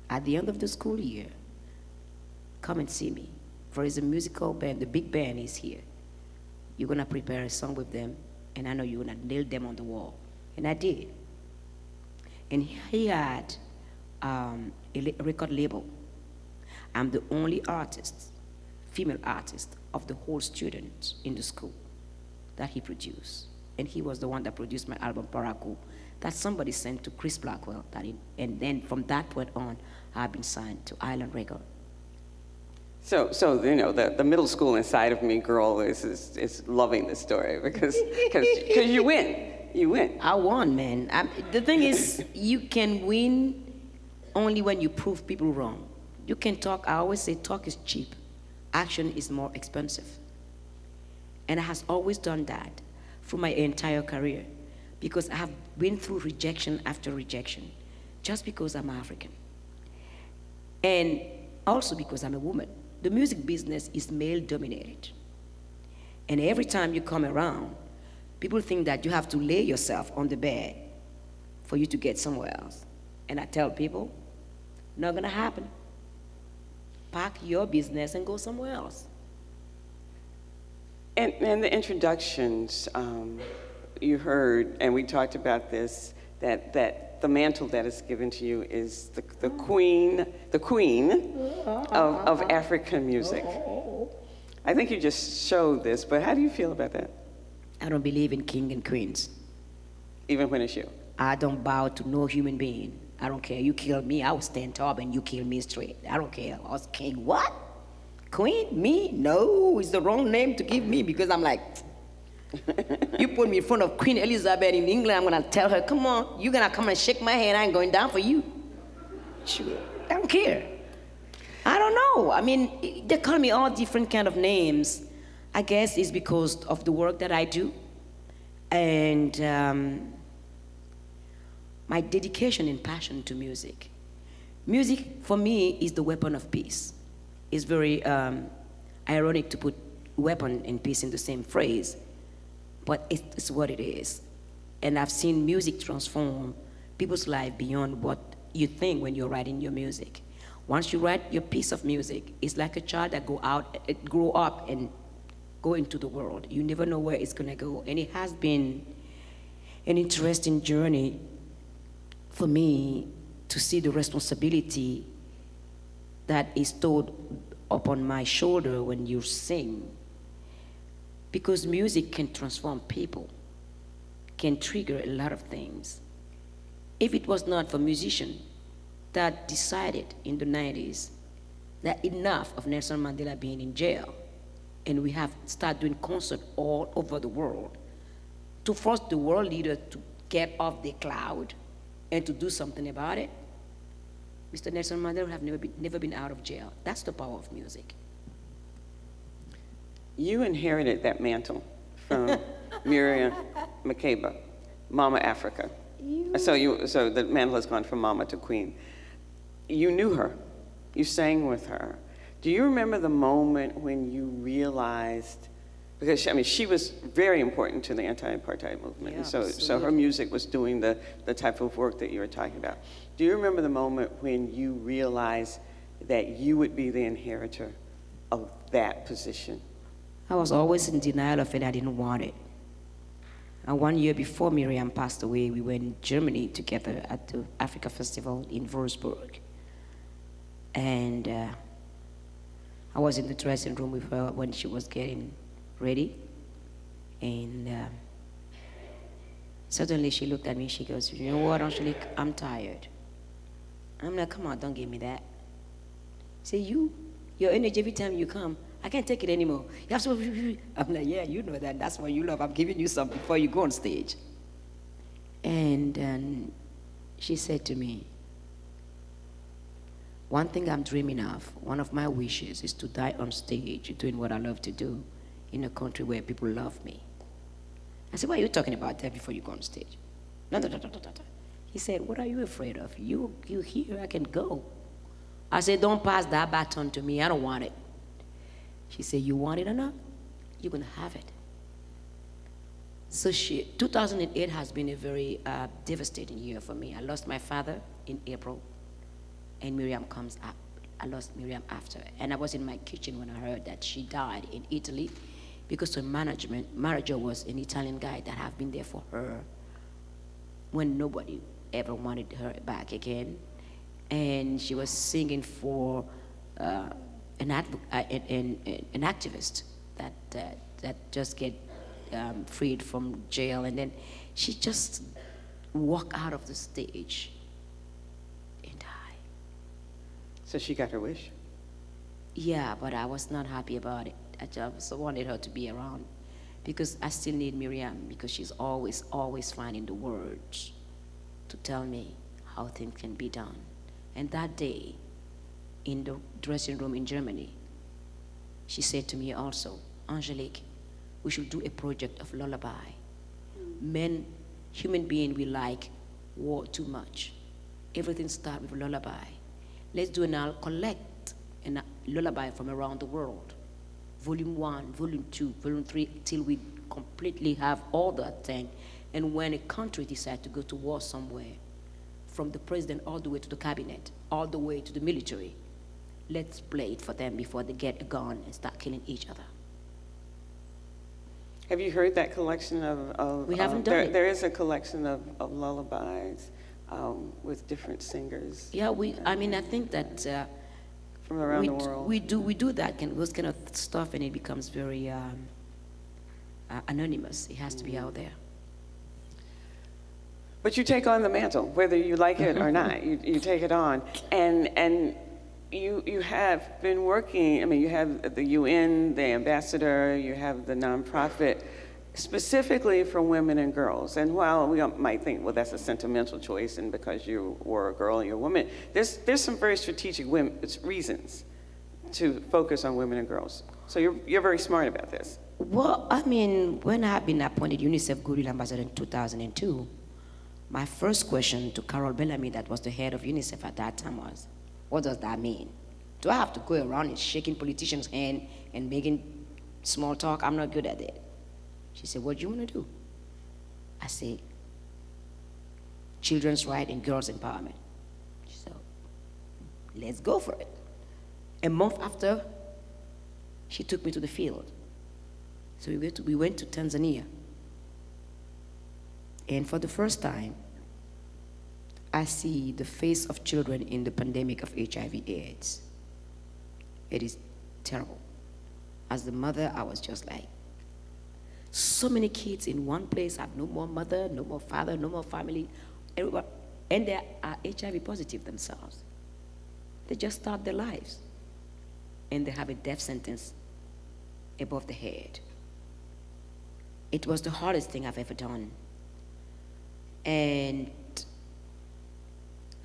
At the end of the school year, come and see me. There is a musical band. The big band is here. You're going to prepare a song with them, and I know you're going to nail them on the wall. And I did. And he had a record label. I'm the only artist, female artist, of the whole students in the school that he produced. And he was the one that produced my album, Paraku, that somebody sent to Chris Blackwell. And then from that point on, I've been signed to Island Record. So you know, the middle school inside of me girl is loving this story because you win. You win. I won, man. The thing is, you can win only when you prove people wrong. You can talk, I always say talk is cheap. Action is more expensive. And I have always done that through my entire career because I have been through rejection after rejection just because I'm African. And also because I'm a woman. The music business is male dominated. And every time you come around, people think that you have to lay yourself on the bed for you to get somewhere else. And I tell people, not gonna happen. Pack your business and go somewhere else. And the introductions, you heard, and we talked about this, that the mantle that is given to you is the queen of African music. I think you just showed this, but how do you feel about that? I don't believe in king and queens. Even when it's you? I don't bow to no human being. I don't care. You kill me, I will stand tall and you kill me straight. I don't care. I was king. What? Queen? Me? No, it's the wrong name to give me because I'm like, you put me in front of Queen Elizabeth in England, I'm gonna tell her, come on, you're gonna come and shake my hand, I ain't going down for you. Sure. I don't care. I don't know. I mean, they call me all different kind of names. I guess it's because of the work that I do and my dedication and passion to music. Music, for me, is the weapon of peace. It's very ironic to put weapon and peace in the same phrase, but it's what it is. And I've seen music transform people's life beyond what you think when you're writing your music. Once you write your piece of music, it's like a child that grow up and go into the world. You never know where it's gonna go. And it has been an interesting journey for me to see the responsibility that is stored upon my shoulder when you sing. Because music can transform people, can trigger a lot of things. If it was not for musicians that decided in the 90s that enough of Nelson Mandela being in jail, and we have started doing concerts all over the world to force the world leader to get off the cloud and to do something about it, Mr. Nelson Mandela would have never been out of jail. That's the power of music. You inherited that mantle from Miriam Makeba, Mama Africa. So the mantle has gone from Mama to Queen. You knew her. You sang with her. Do you remember the moment when you realized, because she was very important to the anti-apartheid movement, Yeah, and so absolutely. her music was doing the type of work that you were talking about. Do you remember the moment when you realized that you would be the inheritor of that position? I was always in denial of it. I didn't want it. And 1 year before Miriam passed away, we were in Germany together at the Africa Festival in Wolfsburg. And I was in the dressing room with her when she was getting ready. And suddenly she looked at me, she goes, you know what, Angelique, I'm tired. I'm like, come on, don't give me that. Say, your energy every time you come, I can't take it anymore. You have to, I'm like, yeah, you know that, that's what you love. I'm giving you something before you go on stage. And she said to me, one thing I'm dreaming of, one of my wishes is to die on stage doing what I love to do in a country where people love me. I said, why are you talking about that before you go on stage? No. He said, what are you afraid of? You here, I can go. I said, don't pass that baton to me, I don't want it. She said, you want it or not? You're gonna have it. So 2008 has been a very devastating year for me. I lost my father in April, and Miriam comes up. I lost Miriam after. And I was in my kitchen when I heard that she died in Italy because her manager was an Italian guy that have been there for her when nobody ever wanted her back again. And she was singing for an activist that just get freed from jail, and then she just walk out of the stage and die. So she got her wish. Yeah, but I was not happy about it. I just wanted her to be around because I still need Miriam because she's always finding the words to tell me how things can be done. And that day, in the dressing room in Germany, she said to me also, Angelique, we should do a project of lullaby. Men, human beings, we like war too much. Everything starts with lullaby. Let's do collect a lullaby from around the world. Volume 1, Volume 2, Volume 3, till we completely have all that thing. And when a country decides to go to war somewhere, from the president all the way to the cabinet, all the way to the military, let's play it for them before they get a gun and start killing each other. Have you heard that collection of We haven't done it. There is a collection of lullabies with different singers. Yeah, I think that from around the world. We do that those kind of stuff, and it becomes very anonymous. It has to be out there. But you take on the mantle, whether you like it or not. You take it on, and you have been working. I mean, you have the UN, the ambassador, you have the nonprofit, specifically for women and girls. And while we might think, well, that's a sentimental choice, and because you were a girl and you're a woman, there's some very strategic reasons to focus on women and girls. So you're very smart about this. Well, I mean, when I have been appointed UNICEF Goodwill Ambassador in 2002, my first question to Carol Bellamy, that was the head of UNICEF at that time, was, what does that mean? Do I have to go around and shaking politicians' hand and making small talk? I'm not good at it. She said, what do you want to do? I said, children's rights and girls' empowerment. She said, let's go for it. A month after, she took me to the field. So we went to Tanzania. And for the first time, I see the face of children in the pandemic of HIV/AIDS. It is terrible. As the mother, I was just like, so many kids in one place have no more mother, no more father, no more family, everyone, and they are HIV positive themselves. They just start their lives, and they have a death sentence above the head. It was the hardest thing I've ever done. And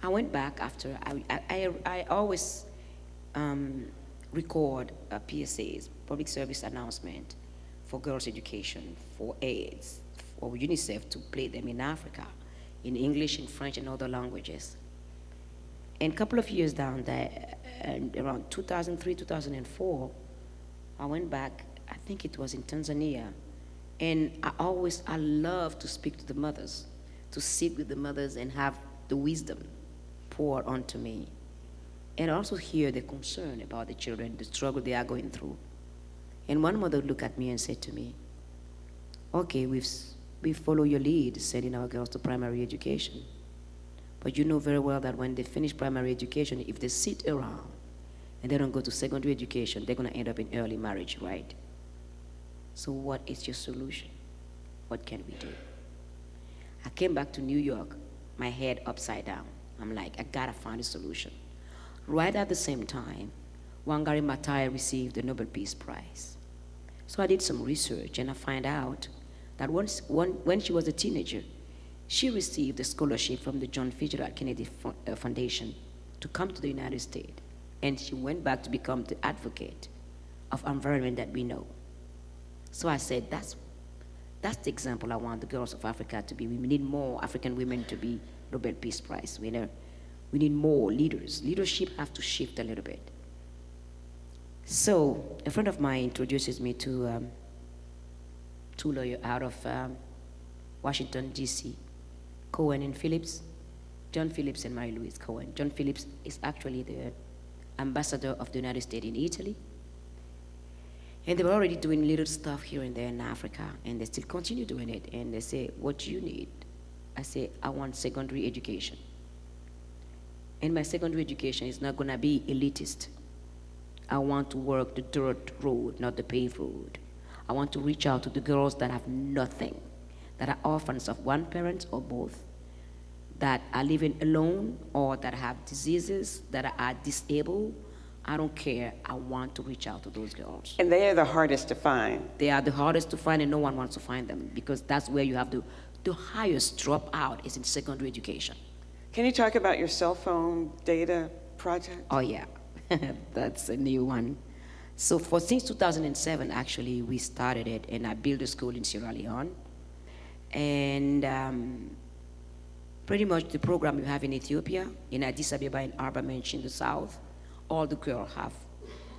I went back after. I always record PSAs, public service announcement, for girls' education, for AIDS, for UNICEF to play them in Africa, in English, in French, and other languages. And a couple of years down there, around 2003, 2004, I went back, I think it was in Tanzania, and I love to speak to the mothers, to sit with the mothers and have the wisdom poured onto me. And also hear the concern about the children, the struggle they are going through. And one mother looked at me and said to me, okay, we follow your lead, sending our girls to primary education. But you know very well that when they finish primary education, if they sit around and they don't go to secondary education, they're gonna end up in early marriage, right? So what is your solution? What can we do? I came back to New York, my head upside down. I'm like, I gotta find a solution. Right at the same time, Wangari Maathai received the Nobel Peace Prize. So I did some research, and I find out that when she was a teenager, she received a scholarship from the John Fitzgerald Kennedy Foundation to come to the United States. And she went back to become the advocate of environment that we know. So I said, that's the example I want the girls of Africa to be. We need more African women to be Nobel Peace Prize winner. We need more leaders. Leadership have to shift a little bit. So a friend of mine introduces me to two lawyers out of Washington, D.C., Cohen and Phillips, John Phillips and Mary Louise Cohen. John Phillips is actually the ambassador of the United States in Italy. And they were already doing little stuff here and there in Africa, and they still continue doing it. And they say, what do you need? I say, I want secondary education. And my secondary education is not gonna be elitist. I want to work the dirt road, not the paved road. I want to reach out to the girls that have nothing, that are orphans of one parent or both, that are living alone or that have diseases, that are disabled. I don't care. I want to reach out to those girls. And they are the hardest to find. They are the hardest to find, and no one wants to find them because that's where you have the highest dropout is in secondary education. Can you talk about your cell phone data project? Oh yeah, that's a new one. So since 2007, actually, we started it, and I built a school in Sierra Leone. And pretty much the program you have in Ethiopia, in Addis Ababa, in Arba Mench in the south, all the girls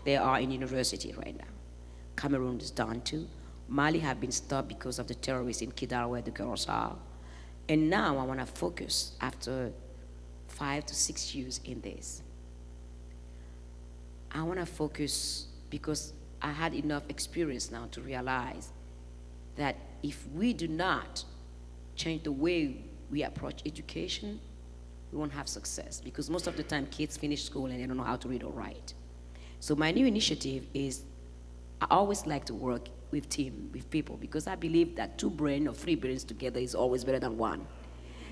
they are in university right now. Cameroon is done too. Mali have been stopped because of the terrorists in Kidal where the girls are. And now I want to focus after 5 to 6 years in this. I want to focus because I had enough experience now to realize that if we do not change the way we approach education, we won't have success because most of the time kids finish school and they don't know how to read or write. So my new initiative is I always like to work with people because I believe that 2 brains or 3 brains together is always better than 1.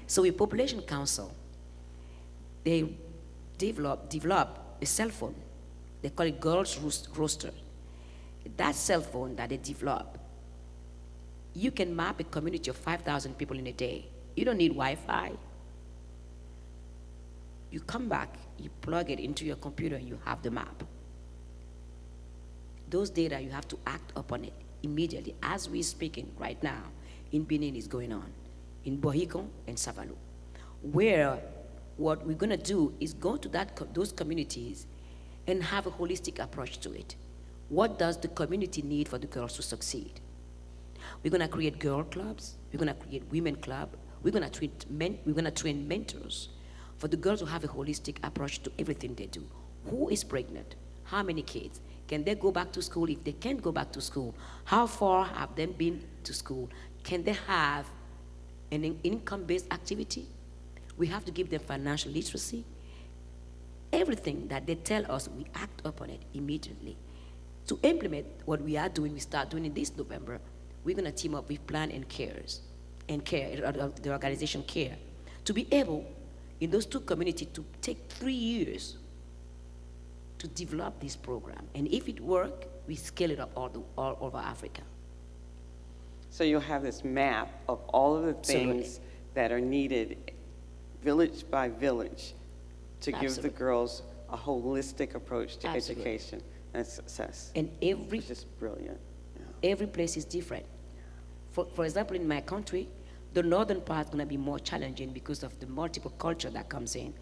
So with Population Council, they develop a cell phone. They call it Girls Roster. That cell phone that they develop, you can map a community of 5,000 people in a day. You don't need Wi-Fi. You come back, you plug it into your computer, you have the map. Those data, you have to act upon it immediately. As we're speaking right now, in Benin is going on, in Bohikon and Savalu, where what we're gonna do is go to those communities and have a holistic approach to it. What does the community need for the girls to succeed? We're gonna create girl clubs, we're gonna create women club, we're gonna train mentors for the girls who have a holistic approach to everything they do. Who is pregnant? How many kids? Can they go back to school? If they can't go back to school, how far have they been to school? Can they have an income-based activity? We have to give them financial literacy. Everything that they tell us, we act upon it immediately. To implement what we are doing, we start doing it this November. We're gonna team up with Plan and Care, the organization Care, to be able, in those 2 communities, to take 3 years to develop this program. And if it works, we scale it up all over Africa. So you'll have this map of all of the things Absolutely. that are needed, village by village, to give the Absolutely. girls a holistic approach to Absolutely. education and success. And It's just brilliant. Yeah. every place is different. For example, in my country, the northern part is going to be more challenging because of the multiple culture that comes in.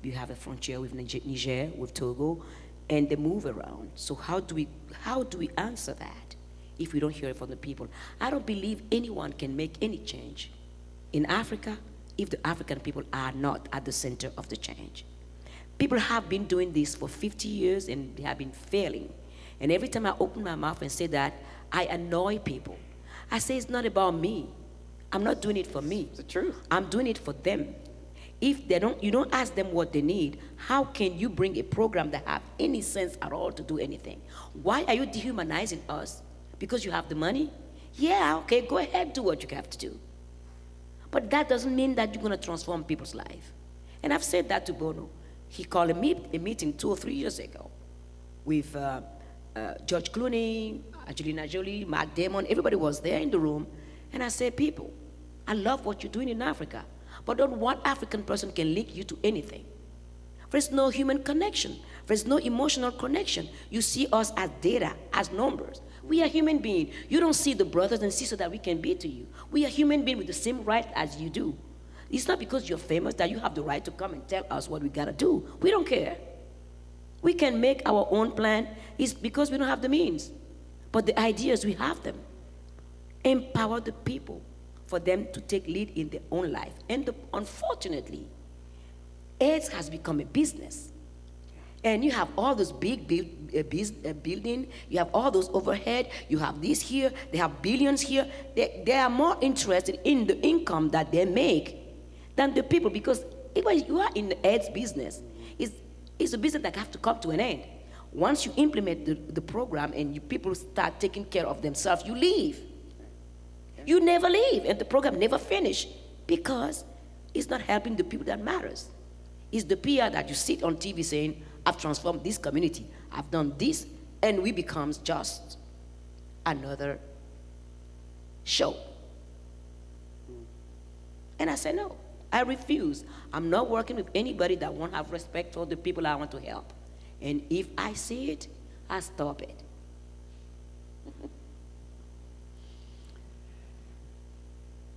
We have a frontier with Niger, with Togo, and they move around. So how do we answer that if we don't hear it from the people? I don't believe anyone can make any change in Africa if the African people are not at the center of the change. People have been doing this for 50 years and they have been failing. And every time I open my mouth and say that, I annoy people. I say it's not about me. I'm not doing it for me. It's the truth. I'm doing it for them. If you don't ask them what they need, how can you bring a program that have any sense at all to do anything? Why are you dehumanizing us? Because you have the money? Yeah, okay, go ahead, do what you have to do. But that doesn't mean that you're going to transform people's life. And I've said that to Bono. He called a meeting 2 or 3 years ago with George Clooney, Angelina Jolie, Matt Damon. Everybody was there in the room. And I said, people, I love what you're doing in Africa, but not one African person can link you to anything. There's no human connection. There's no emotional connection. You see us as data, as numbers. We are human beings. You don't see the brothers and sisters that we can be to you. We are human beings with the same right as you do. It's not because you're famous that you have the right to come and tell us what we gotta do. We don't care. We can make our own plan. It's because we don't have the means. But the ideas, we have them. Empower the people for them to take lead in their own life. And unfortunately, AIDS has become a business. And you have all those big building, you have all those overhead, you have this here, they have billions here. They are more interested in the income that they make than the people, because if you are in the AIDS business, it's a business that has to come to an end. Once you implement the program and people start taking care of themselves, you leave. You never leave, and the program never finishes because it's not helping the people that matters. It's the PR that you sit on TV saying, I've transformed this community, I've done this, and we becomes just another show. And I said, no, I refuse. I'm not working with anybody that won't have respect for the people I want to help. And if I see it, I stop it.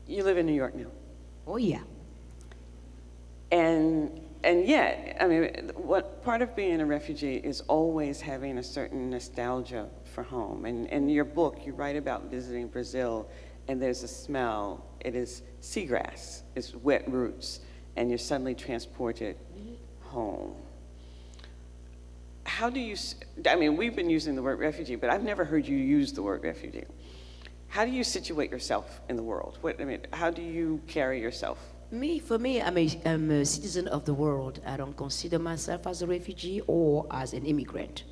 You live in New York now. Oh, yeah. And yet, I mean, what part of being a refugee is always having a certain nostalgia for home. And in your book, you write about visiting Brazil, and there's a smell. It is seagrass, it's wet roots, and you're suddenly transported home. How do you, I mean, we've been using the word refugee, but I've never heard you use the word refugee. How do you situate yourself in the world? How do you carry yourself? For me, I'm a citizen of the world. I don't consider myself as a refugee or as an immigrant,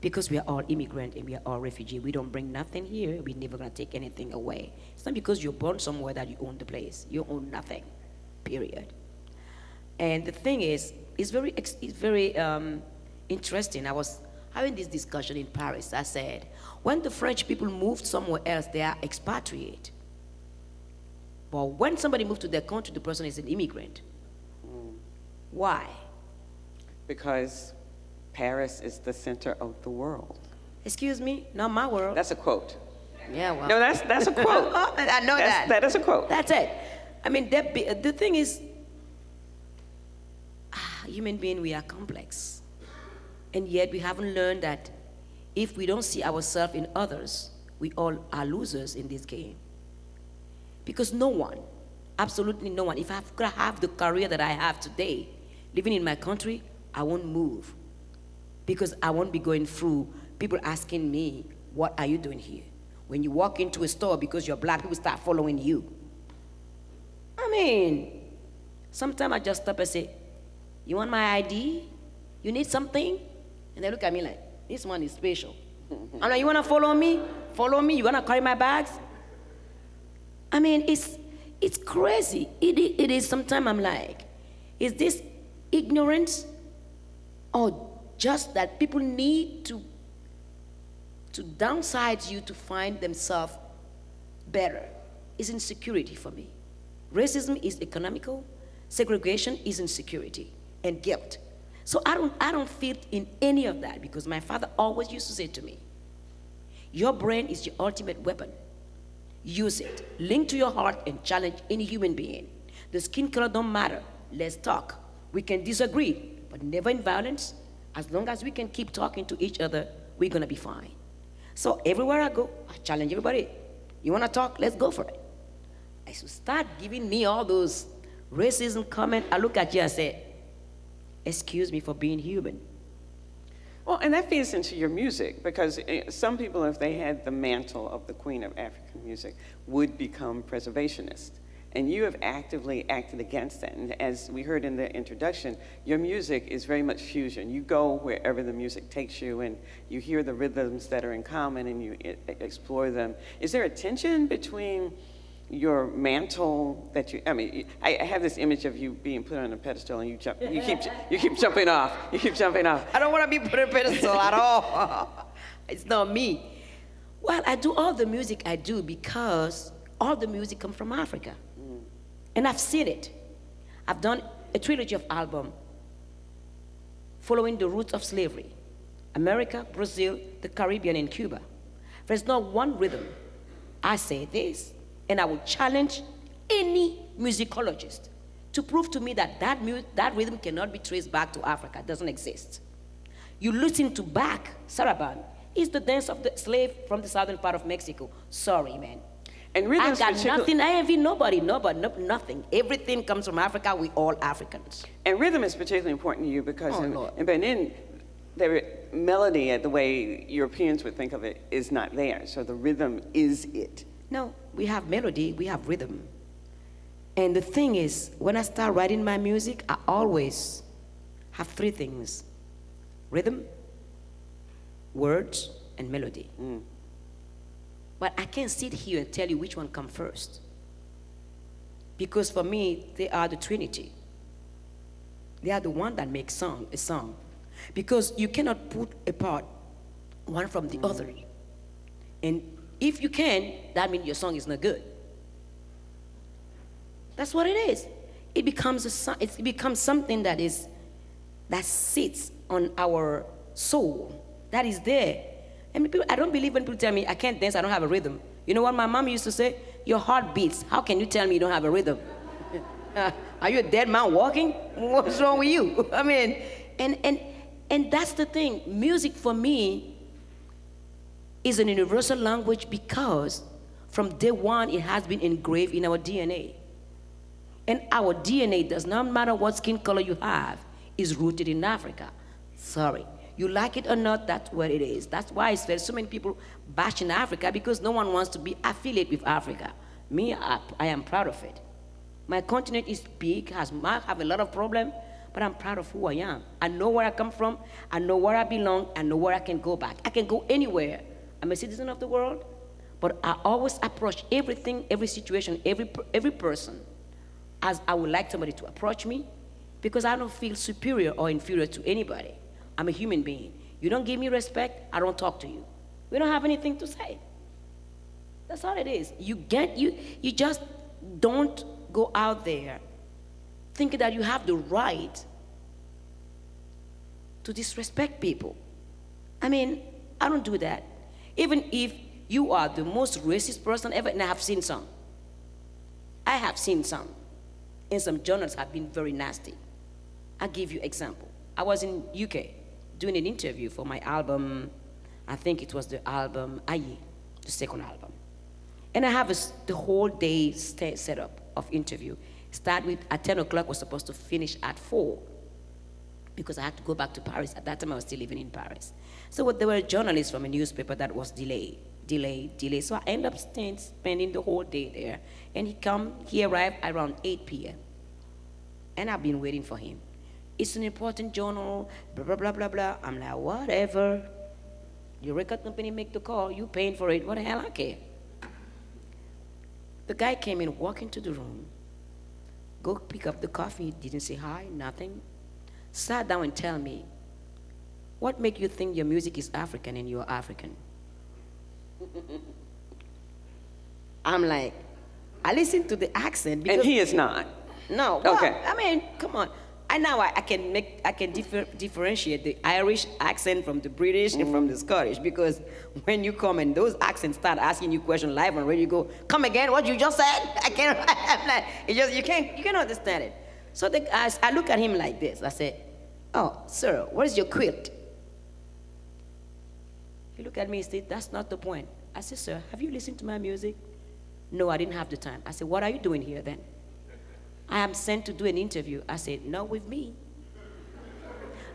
because we are all immigrant and we are all refugee. We don't bring nothing here. We're never gonna take anything away. It's not because you're born somewhere that you own the place. You own nothing, period. And the thing is, it's very interesting. I was having this discussion in Paris. I said, when the French people moved somewhere else, they are expatriate. But when somebody moved to their country, the person is an immigrant. Why? Because Paris is the center of the world. Excuse me? Not my world. That's a quote. Yeah, well. No, that's a quote. I know that. That is a quote. That's it. I mean, the thing is, human beings, we are complex. And yet we haven't learned that if we don't see ourselves in others, we all are losers in this game. Because no one, absolutely no one, if I could have the career that I have today, living in my country, I won't move. Because I won't be going through people asking me, what are you doing here? When you walk into a store because you're black, people start following you. I mean, sometimes I just stop and say, you want my ID? You need something? And they look at me like, this one is special. I'm like, you wanna follow me? Follow me, you wanna carry my bags? I mean, it's crazy. It is, sometimes I'm like, is this ignorance or just that people need to downside you to find themselves better? It's insecurity for me. Racism is economical, segregation is insecurity and guilt. So I don't fit in any of that, because my father always used to say to me, your brain is your ultimate weapon. Use it. Link to your heart and challenge any human being. The skin color don't matter. Let's talk. We can disagree, but never in violence. As long as we can keep talking to each other, we're gonna be fine. So everywhere I go, I challenge everybody. You wanna talk? Let's go for it. I should start giving me all those racism comments. I look at you and say, excuse me for being human. Well, and that feeds into your music, because some people, if they had the mantle of the Queen of African music, would become preservationists. And you have actively acted against that. And as we heard in the introduction, your music is very much fusion. You go wherever the music takes you, and you hear the rhythms that are in common, and you explore them. Is there a tension between your mantle that I have this image of you being put on a pedestal and you keep jumping off. You keep jumping off. I don't want to be put on a pedestal at all. It's not me. Well, I do all the music I do because all the music comes from Africa. And I've seen it. I've done a trilogy of albums following the roots of slavery. America, Brazil, the Caribbean, and Cuba. There's not one rhythm. I say this, and I will challenge any musicologist to prove to me that that rhythm cannot be traced back to Africa. It doesn't exist. You listen to Bach, Saraban, it's the dance of the slave from the southern part of Mexico. Sorry, man. And I got nothing, I envy nobody, nothing. Everything comes from Africa, we all Africans. And rhythm is particularly important to you because in Benin, the melody, the way Europeans would think of it, is not there. So the rhythm is it. No, we have melody, we have rhythm. And the thing is, when I start writing my music, I always have three things: rhythm, words, and melody. But I can't sit here and tell you which one comes first. Because for me, they are the Trinity. They are the one that makes a song. Because you cannot put apart one from the other. And if you can, that means your song is not good. That's what it is. It becomes something that sits on our soul, that is there. And people, I don't believe when people tell me I can't dance, I don't have a rhythm. You know what my mom used to say? Your heart beats. How can you tell me you don't have a rhythm? Are you a dead man walking? What's wrong with you? I mean, and that's the thing. Music for me is an universal language because from day one it has been engraved in our DNA. And our DNA, does not matter what skin color you have, is rooted in Africa. Sorry. You like it or not, that's what it is. That's why there's so many people bashing Africa, because no one wants to be affiliated with Africa. Me, I am proud of it. My continent is big, might have a lot of problems, but I'm proud of who I am. I know where I come from, I know where I belong, I know where I can go back. I can go anywhere. I'm a citizen of the world, but I always approach everything, every situation, every person, as I would like somebody to approach me, because I don't feel superior or inferior to anybody. I'm a human being. You don't give me respect, I don't talk to you. We don't have anything to say. That's all it is. You just don't go out there thinking that you have the right to disrespect people. I mean, I don't do that. Even if you are the most racist person ever, and I have seen some. I have seen some. And some journalists have been very nasty. I'll give you example. I was in UK doing an interview for my album. I think it was the album Aye, the second album. And I have the whole day set up of interview. Start with at 10 o'clock, was supposed to finish at 4 because I had to go back to Paris. At that time, I was still living in Paris. So there were journalists from a newspaper that was delayed. So I ended up spending the whole day there. And he arrived around 8 p.m. And I've been waiting for him. It's an important journal, blah, blah, blah, blah, blah. I'm like, whatever. Your record company make the call, you paying for it, what the hell I care? The guy came in, walked into the room, go pick up the coffee, didn't say hi, nothing. Sat down and tell me, what make you think your music is African and you're African? I'm like, I listen to the accent. And he is not. No. Well, okay. I mean, come on. I can differentiate the Irish accent from the British and from the Scottish, because when you come and those accents start asking you questions live on radio, you go, come again, what you just said? I can't. You can't understand it. So I look at him like this. I say, oh, sir, where's your quilt? He looked at me and said, that's not the point. I said, sir, have you listened to my music? No, I didn't have the time. I said, what are you doing here then? I am sent to do an interview. I said, not with me.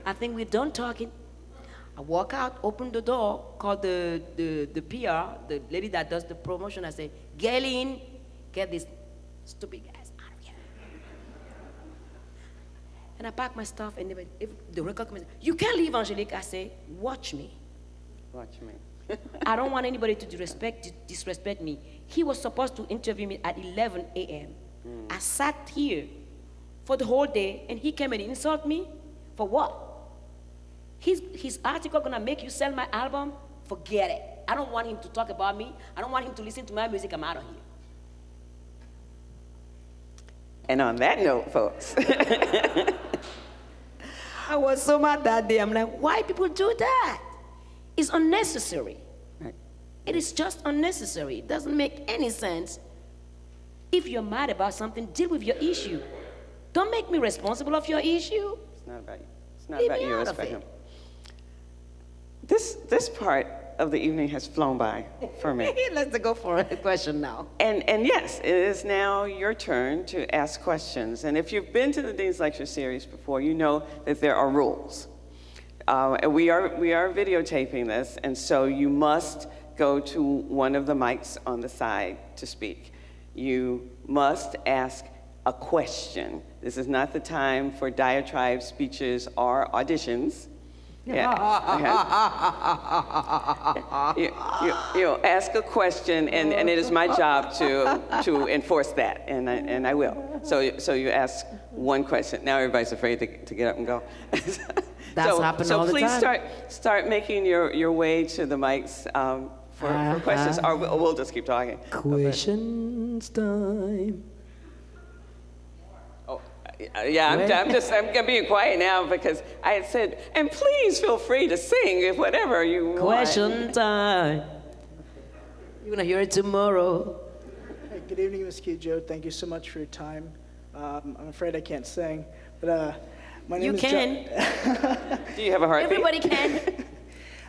I think we're done talking. I walk out, open the door, call the PR, the lady that does the promotion. I say, get in, get these stupid guys out of here. And I pack my stuff, and if the record comes, you can't leave, Angelique. I say, watch me. Watch me. I don't want anybody to disrespect me. He was supposed to interview me at 11 a.m. I sat here for the whole day, and he came and insulted me. For what? His article gonna make you sell my album? Forget it. I don't want him to talk about me. I don't want him to listen to my music. I'm out of here. And on that note, folks. I was so mad that day. I'm like, why people do that? It's unnecessary. Right. It is just unnecessary. It doesn't make any sense. If you're mad about something, deal with your issue. Don't make me responsible of your issue. It's not about you. It's not Leave about me you, out it's of about it. him. This part of the evening has flown by for me. Let's go for a question now. And yes, it is now your turn to ask questions. And if you've been to the Dean's Lecture Series before, you know that there are rules. And we are videotaping this, and so you must go to one of the mics on the side to speak. You must ask a question. This is not the time for diatribe speeches or auditions. Yeah. You ask a question, and it is my job to enforce that, and I will. So you ask one question. Now everybody's afraid to get up and go. That's happened all the time. So please start making your way to the mics for questions, or we'll just keep talking. Questions time. Yeah, I'm being quiet now because I had said, and please feel free to sing whatever you want. Question time. You're gonna hear it tomorrow. Hey, good evening, Ms. Kidjo. Thank you so much for your time. I'm afraid I can't sing, but my name is can. Do you have a heartbeat? Everybody can.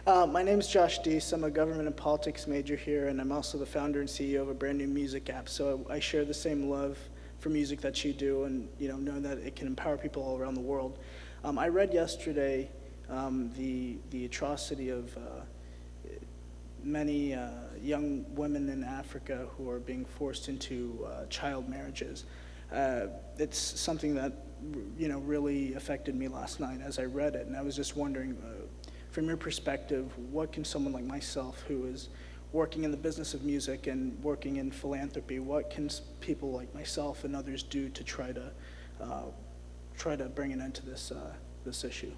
My name is Josh Deese. I'm a government and politics major here, and I'm also the founder and CEO of a brand new music app. So I share the same love for music that you do, and know that it can empower people all around the world. I read yesterday the atrocity of many young women in Africa who are being forced into child marriages. It's something that really affected me last night as I read it, and I was just wondering, from your perspective, what can someone like myself, who is working in the business of music and working in philanthropy, what can people like myself and others do to try to bring an end to this issue?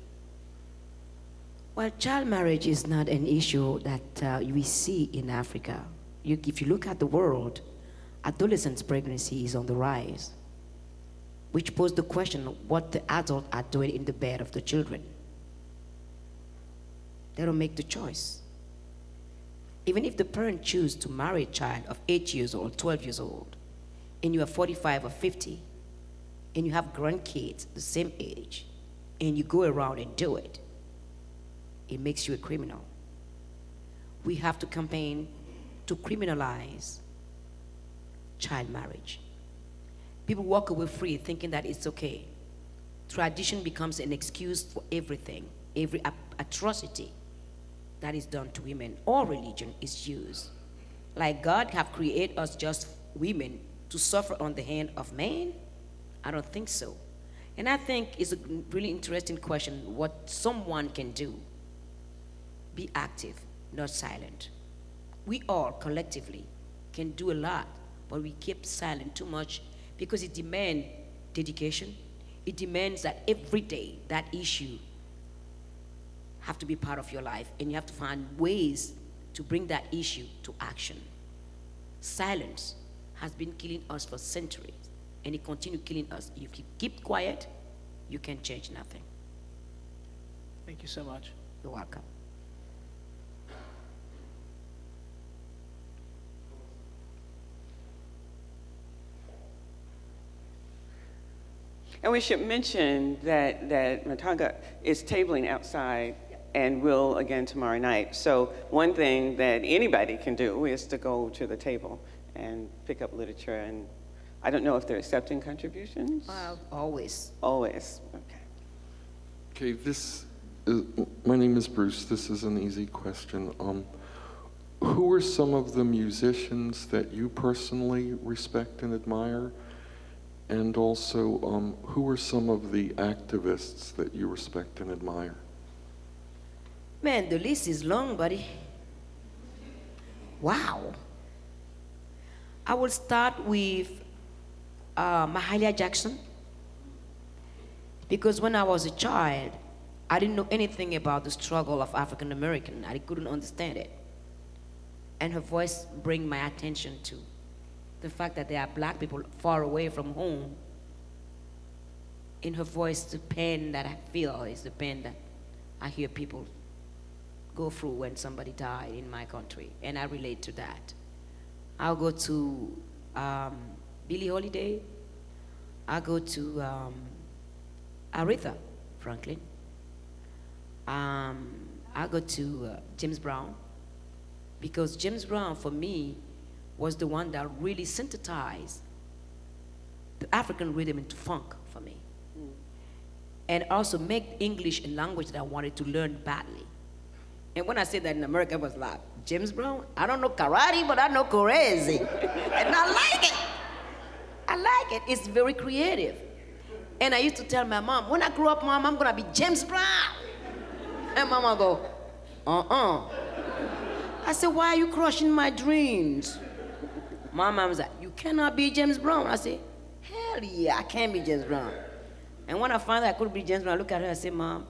Well, child marriage is not an issue that we see in Africa. If you look at the world, adolescents' pregnancy is on the rise, which poses the question of what the adults are doing in the bed of the children. They don't make the choice. Even if the parent chooses to marry a child of 8 years old, 12 years old, and you are 45 or 50, and you have grandkids the same age, and you go around and do it, it makes you a criminal. We have to campaign to criminalize child marriage. People walk away free thinking that it's okay. Tradition becomes an excuse for everything. Every atrocity that is done to women or religion is used. Like God have created us just women to suffer on the hand of men? I don't think so. And I think it's a really interesting question, what someone can do. Be active, not silent. We all collectively can do a lot, but we keep silent too much because it demands dedication. It demands that every day that issue have to be part of your life, and you have to find ways to bring that issue to action. Silence has been killing us for centuries, and it continues killing us. If you keep quiet, you can change nothing. Thank you so much. You're welcome. And we should mention that Matanga is tabling outside and will again tomorrow night. So one thing that anybody can do is to go to the table and pick up literature. And I don't know if they're accepting contributions. Always. Always. Okay. Okay, my name is Bruce. This is an easy question. Who are some of the musicians that you personally respect and admire? And also, who are some of the activists that you respect and admire? Man, the list is long, buddy. Wow. I will start with Mahalia Jackson, because when I was a child, I didn't know anything about the struggle of African American. I couldn't understand it. And her voice bring my attention to the fact that there are black people far away from home. In her voice, the pain that I feel is the pain that I hear people go through when somebody died in my country, and I relate to that. I'll go to Billie Holiday. I'll go to Aretha Franklin. I'll go to James Brown, because James Brown, for me, was the one that really synthesized the African rhythm into funk for me. And also make English a language that I wanted to learn badly. And when I say that in America, it was like, James Brown, I don't know karate, but I know crazy. And I like it. I like it. It's very creative. And I used to tell my mom, when I grow up, Mom, I'm gonna be James Brown. And Mama go, I said, why are you crushing my dreams? My mom was like, you cannot be James Brown. I said, hell yeah, I can't be James Brown. And when I found out I couldn't be James Brown, I looked at her and said, Mom,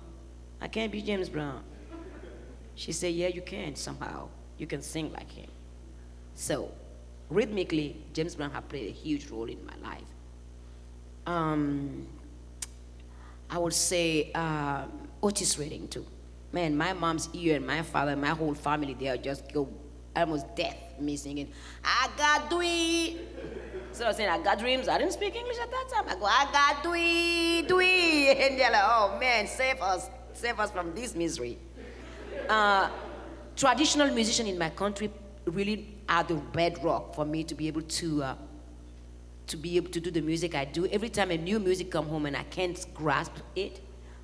I can't be James Brown. She said, yeah, you can somehow. You can sing like him. So, rhythmically, James Brown has played a huge role in my life. I would say Otis Redding too. Man, my mom's ear and my father, my whole family, they are just go almost deaf me singing, I got dwee. So I was saying, I got dreams. I didn't speak English at that time. I go, I got dwee. And they're like, oh man, save us from this misery. Traditional musicians in my country really are the bedrock for me to be able to do the music I do. Every time a new music come home and I can't grasp it,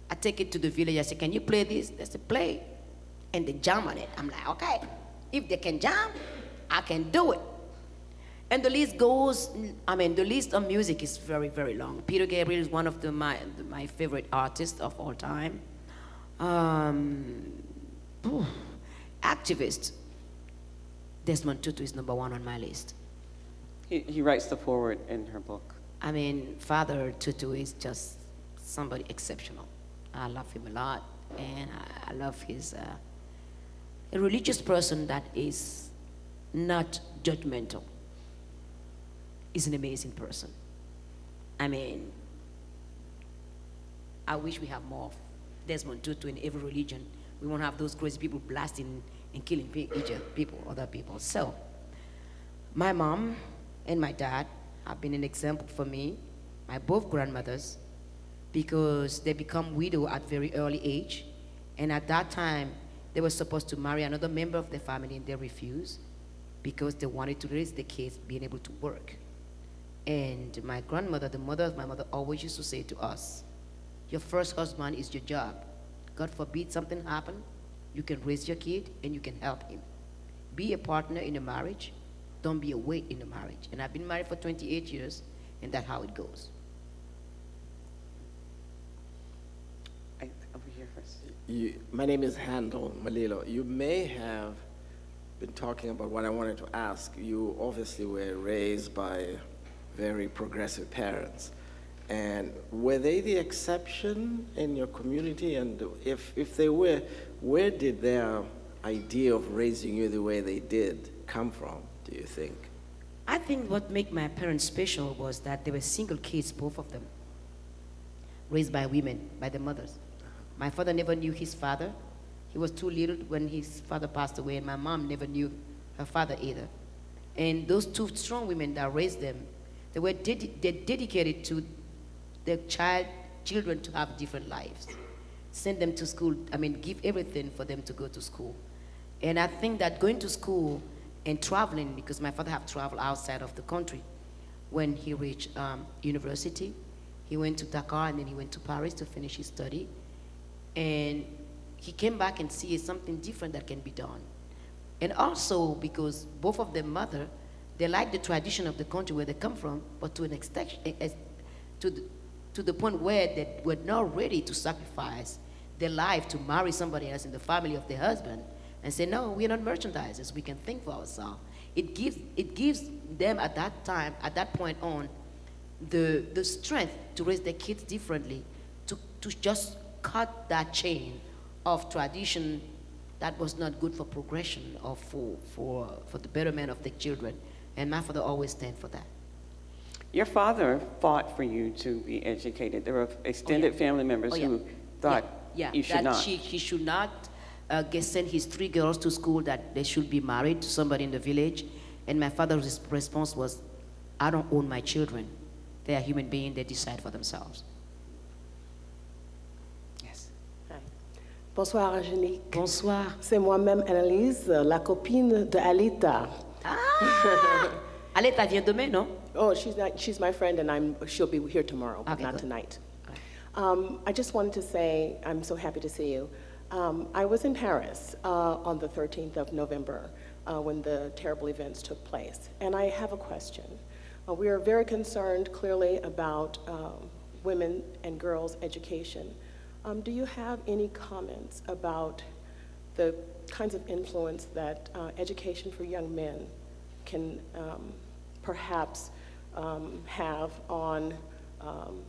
I take it to the village. I say, can you play this? They say, play. And they jam on it. I'm like, okay. If they can jam, I can do it. And the list goes, the list of music is very, very long. Peter Gabriel is one of my favorite artists of all time. Activist. Desmond Tutu is number one on my list. He writes the foreword in her book. Father Tutu is just somebody exceptional. I love him a lot, and I love his, a religious person that is not judgmental. Is an amazing person. I wish we have more of Desmond Tutu in every religion. We won't have those crazy people blasting and killing other people. So, my mom and my dad have been an example for me, my both grandmothers, because they become widow at very early age. And at that time, they were supposed to marry another member of the family and they refused because they wanted to raise the kids being able to work. And my grandmother, the mother of my mother, always used to say to us, your first husband is your job. God forbid something happen, you can raise your kid and you can help him. Be a partner in a marriage, don't be a weight in a marriage. And I've been married for 28 years, and that's how it goes. Over here first. My name is Handel Malilo. You may have been talking about what I wanted to ask. You obviously were raised by very progressive parents. And were they the exception in your community? And if they were, where did their idea of raising you the way they did come from, do you think? I think what made my parents special was that they were single kids, both of them, raised by women, by the mothers. My father never knew his father. He was too little when his father passed away, and my mom never knew her father either. And those two strong women that raised them, they dedicated to their children to have different lives. Send them to school, give everything for them to go to school. And I think that going to school and traveling, because my father had traveled outside of the country. When he reached university, he went to Dakar and then he went to Paris to finish his study. And he came back and see something different that can be done. And also because both of their mother, they like the tradition of the country where they come from, but to an extent, to the point where they were not ready to sacrifice their life to marry somebody else in the family of their husband and say, no, we're not merchandisers, we can think for ourselves. It gives them at that time, at that point on, the strength to raise their kids differently, to just cut that chain of tradition that was not good for progression or for the betterment of the children. And my father always stand for that. Your father fought for you to be educated. There were extended family members who thought you should not. He should not send his 3 girls to school, that they should be married to somebody in the village. And my father's response was, I don't own my children. They are human beings, they decide for themselves. Yes. Bonsoir, Angélique. Bonsoir. C'est moi-même, Annalise, la copine de Alita. Ah! Alita vient demain, non? Oh, she's my friend, and she'll be here tomorrow, but not tonight. I just wanted to say, I'm so happy to see you. I was in Paris on the 13th of November when the terrible events took place, and I have a question. We are very concerned, clearly, about women and girls' education. Do you have any comments about the kinds of influence that education for young men can perhaps have on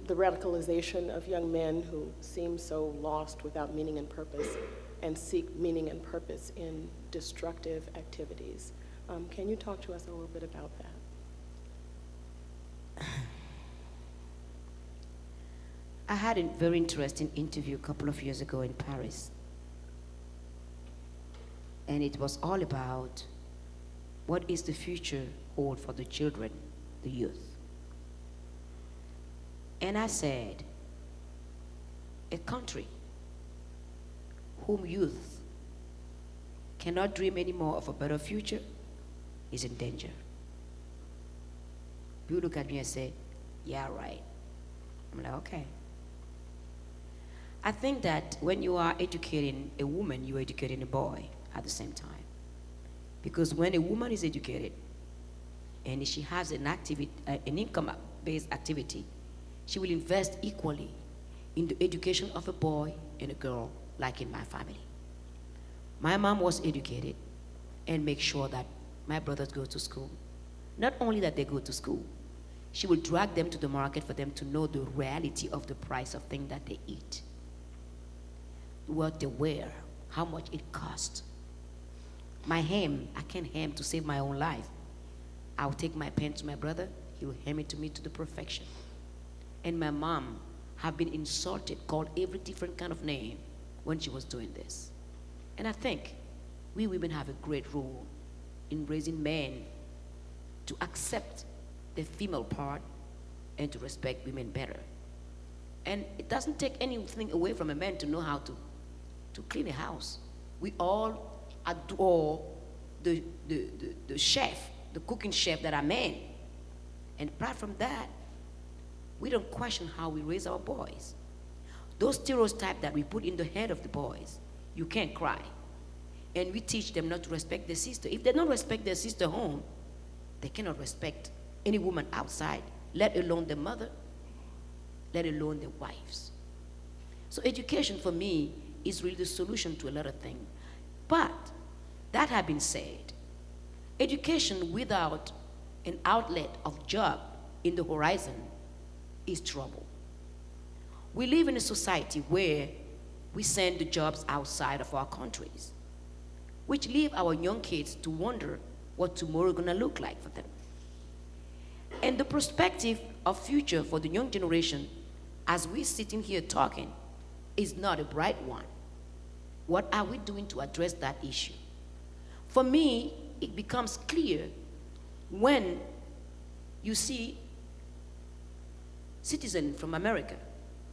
the radicalization of young men who seem so lost without meaning and purpose and seek meaning and purpose in destructive activities? Can you talk to us a little bit about that? I had a very interesting interview a couple of years ago in Paris. And it was all about what is the future hold for the children, the youth. And I said, a country whom youth cannot dream anymore of a better future is in danger. You look at me and say, yeah, right. I'm like, okay. I think that when you are educating a woman, you are educating a boy at the same time. Because when a woman is educated and she has an income-based activity, she will invest equally in the education of a boy and a girl, like in my family. My mom was educated and make sure that my brothers go to school. Not only that they go to school, she will drag them to the market for them to know the reality of the price of things that they eat, what they wear, how much it costs. My hem, I can't hem to save my own life. I'll take my pen to my brother, he will hem it to me to the perfection. And my mom have been insulted, called every different kind of name when she was doing this. And I think we women have a great role in raising men to accept the female part and to respect women better. And it doesn't take anything away from a man to know how to clean a house. We all adore the chef, the cooking chef that are men. And apart from that, we don't question how we raise our boys. Those stereotypes that we put in the head of the boys, you can't cry. And we teach them not to respect their sister. If they don't respect their sister home, they cannot respect any woman outside, let alone the mother, let alone the wives. So education for me is really the solution to a lot of things. But that having been said, education without an outlet of job in the horizon is trouble. We live in a society where we send the jobs outside of our countries, which leave our young kids to wonder what tomorrow is gonna look like for them. And the perspective of future for the young generation, as we're sitting here talking, is not a bright one. What are we doing to address that issue? For me, it becomes clear when you see citizens from America,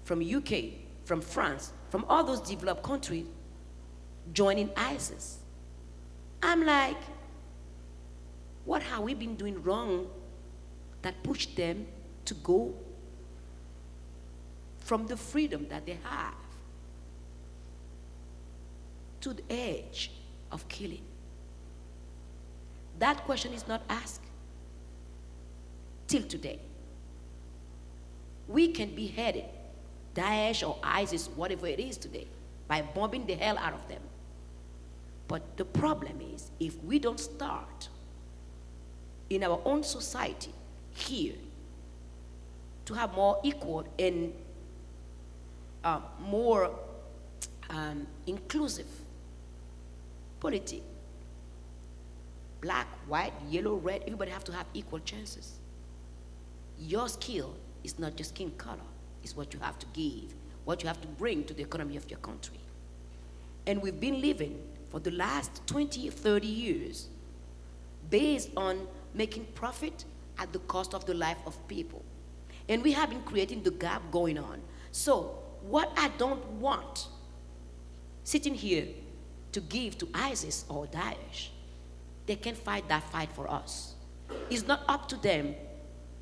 from UK, from France, from all those developed countries joining ISIS. I'm like, what have we been doing wrong that pushed them to go from the freedom that they have to the edge of killing? That question is not asked till today. We can be headed, Daesh or ISIS, whatever it is today, by bombing the hell out of them. But the problem is, if we don't start in our own society here to have more equal and more inclusive politics, black, white, yellow, red, everybody have to have equal chances. Your skill is not just skin color, it's what you have to give, what you have to bring to the economy of your country. And we've been living for the last 20, 30 years based on making profit at the cost of the life of people. And we have been creating the gap going on. So what I don't want sitting here to give to ISIS or Daesh, they can fight that fight for us. It's not up to them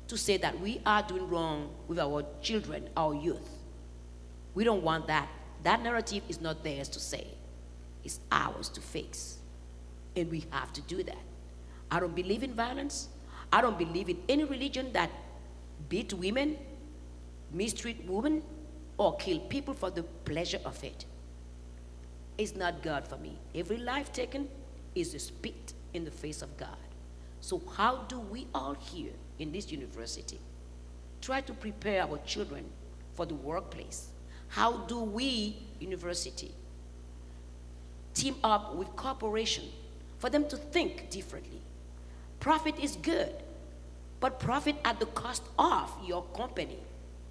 to say that we are doing wrong with our children, our youth. We don't want that. That narrative is not theirs to say. It's ours to fix. And we have to do that. I don't believe in violence. I don't believe in any religion that beat women, mistreat women, or kill people for the pleasure of it. It's not God for me. Every life taken is a spit in the face of God. So how do we all here in this university try to prepare our children for the workplace? How do we, university, team up with corporation for them to think differently? Profit is good, but profit at the cost of your company.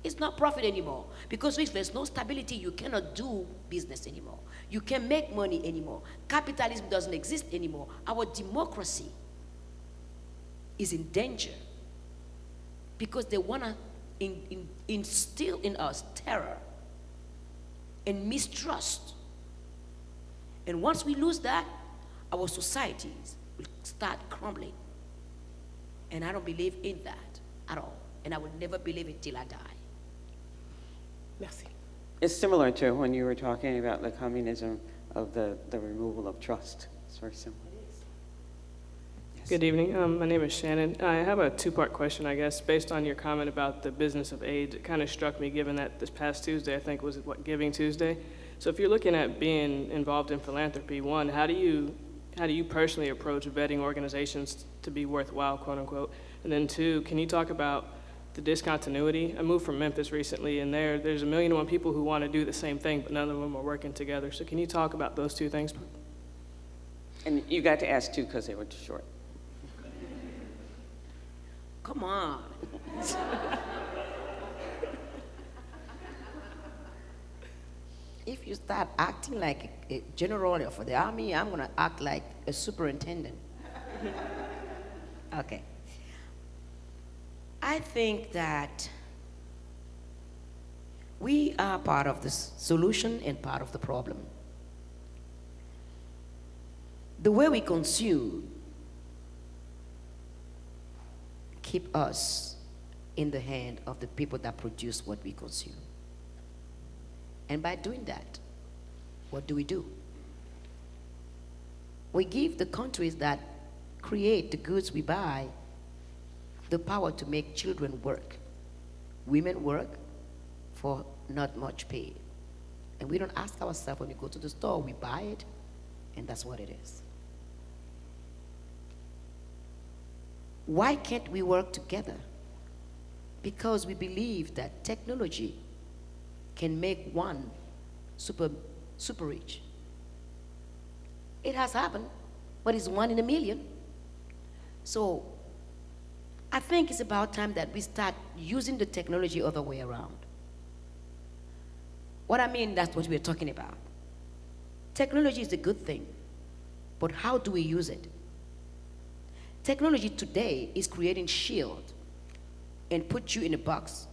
It's not profit anymore, because if there's no stability, you cannot do business anymore. You can't make money anymore. Capitalism doesn't exist anymore. Our democracy is in danger because they want to instill in us terror and mistrust. And once we lose that, our societies will start crumbling. And I don't believe in that at all. And I will never believe it till I die. Merci. It's similar to when you were talking about the communism of the removal of trust. It's very similar. Yes. Good evening. My name is Shannon. I have a two-part question, I guess, based on your comment about the business of AIDS. It kind of struck me, given that this past Tuesday, I think, was Giving Tuesday. So if you're looking at being involved in philanthropy, one, how do you personally approach vetting organizations to be worthwhile, quote unquote? And then two, can you talk about the discontinuity? I moved from Memphis recently, and there's 1,000,001 people who want to do the same thing, but none of them are working together. So can you talk about those two things? And you got to ask two because they were too short. Come on. If you start acting like a general for the army, I'm going to act like a superintendent. Okay. I think that we are part of the solution and part of the problem. The way we consume keep us in the hand of the people that produce what we consume. And by doing that, what do? We give the countries that create the goods we buy the power to make children work. Women work for not much pay. And we don't ask ourselves when we go to the store, we buy it, and that's what it is. Why can't we work together? Because we believe that technology can make one super rich. It has happened, but it's 1 in a million. So I think it's about time that we start using the technology other way around. What I mean, that's what we're talking about. Technology is a good thing, but how do we use it? Technology today is creating shield and put you in a box.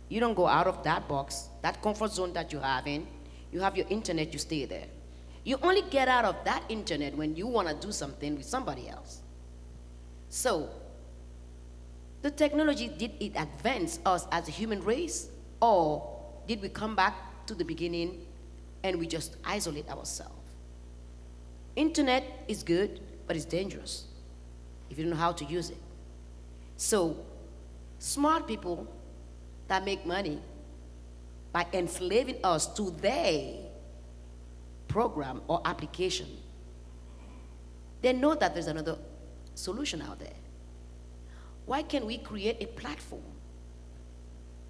You don't go out of that box, that comfort zone that you have in. You have your internet, you stay there. You only get out of that internet when you want to do something with somebody else. So, the technology, did it advance us as a human race, or did we come back to the beginning and we just isolate ourselves? Internet is good, but it's dangerous if you don't know how to use it. So, smart people that make money by enslaving us to their program or application, they know that there's another solution out there. Why can't we create a platform,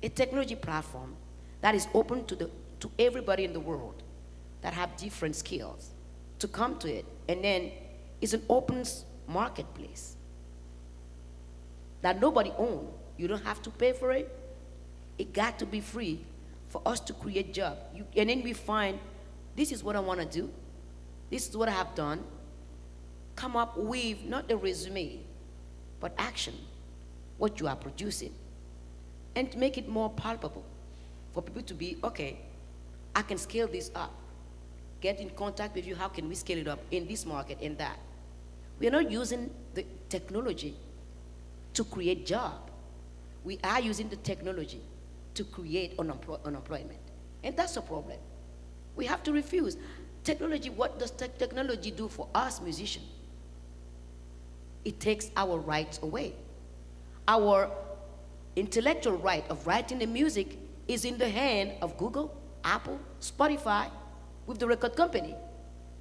a technology platform that is open to everybody in the world that have different skills to come to it, and then it's an open marketplace that nobody owns. You don't have to pay for it. It got to be free for us to create jobs. And then we find, this is what I want to do. This is what I have done. Come up with not a resume, but action, what you are producing, and to make it more palpable for people to be, okay, I can scale this up. Get in contact with you, how can we scale it up in this market, in that? We are not using the technology to create jobs. We are using the technology to create unemployment. And that's a problem. We have to refuse. Technology, what does technology do for us musicians? It takes our rights away. Our intellectual right of writing the music is in the hand of Google, Apple, Spotify, with the record company.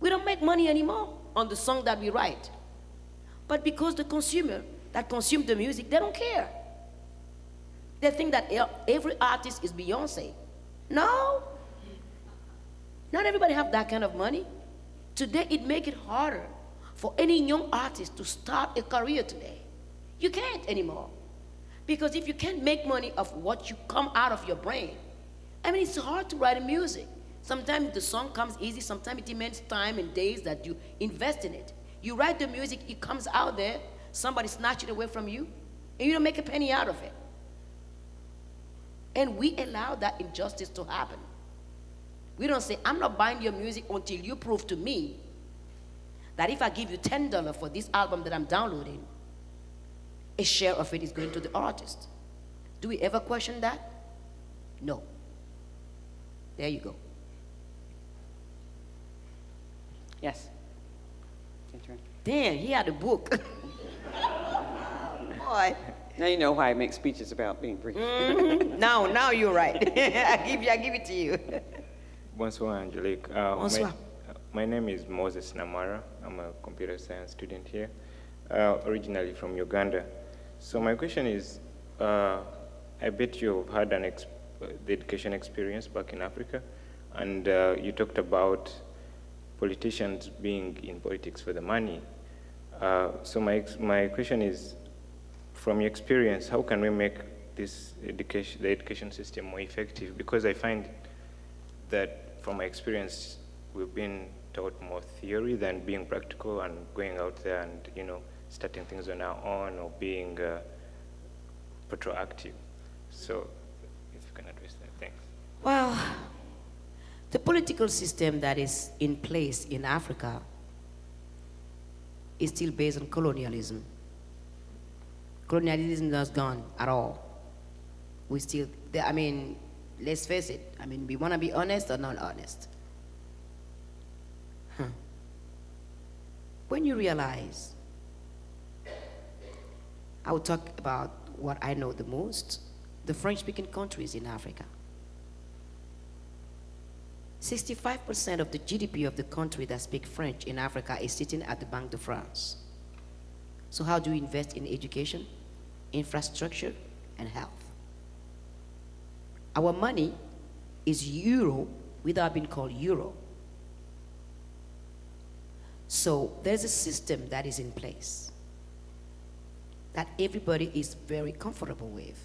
We don't make money anymore on the song that we write. But because the consumer that consume the music, they don't care. They think that every artist is Beyonce. No. Not everybody have that kind of money. Today, it make it harder for any young artist to start a career today. You can't anymore. Because if you can't make money of what you come out of your brain, I mean, it's hard to write a music. Sometimes the song comes easy, sometimes it demands time and days that you invest in it. You write the music, it comes out there, somebody snatch it away from you, and you don't make a penny out of it. And we allow that injustice to happen. We don't say, I'm not buying your music until you prove to me that if I give you $10 for this album that I'm downloading, a share of it is going to the artist. Do we ever question that? No. There you go. Yes. Your turn. Damn, he had a book. Boy. Now you know why I make speeches about being brief. Now you're right. I give it to you. Bonsoir, Angelique. Bonsoir. My name is Moses Namara. I'm a computer science student here, originally from Uganda. So my question is, I bet you've had the education experience back in Africa, and you talked about politicians being in politics for the money. So my question is, from your experience, how can we make the education system more effective? Because I find that from my experience, we've been taught more theory than being practical and going out there and, starting things on our own or being proactive. So if you can address that, thanks. Well, the political system that is in place in Africa is still based on colonialism. Colonialism is not gone at all. We still, let's face it. We want to be honest or not honest. When you realize, I will talk about what I know the most, the French-speaking countries in Africa. 65% of the GDP of the country that speak French in Africa is sitting at the Banque de France. So how do we invest in education, infrastructure, and health? Our money is euro without being called euro. So there's a system that is in place that everybody is very comfortable with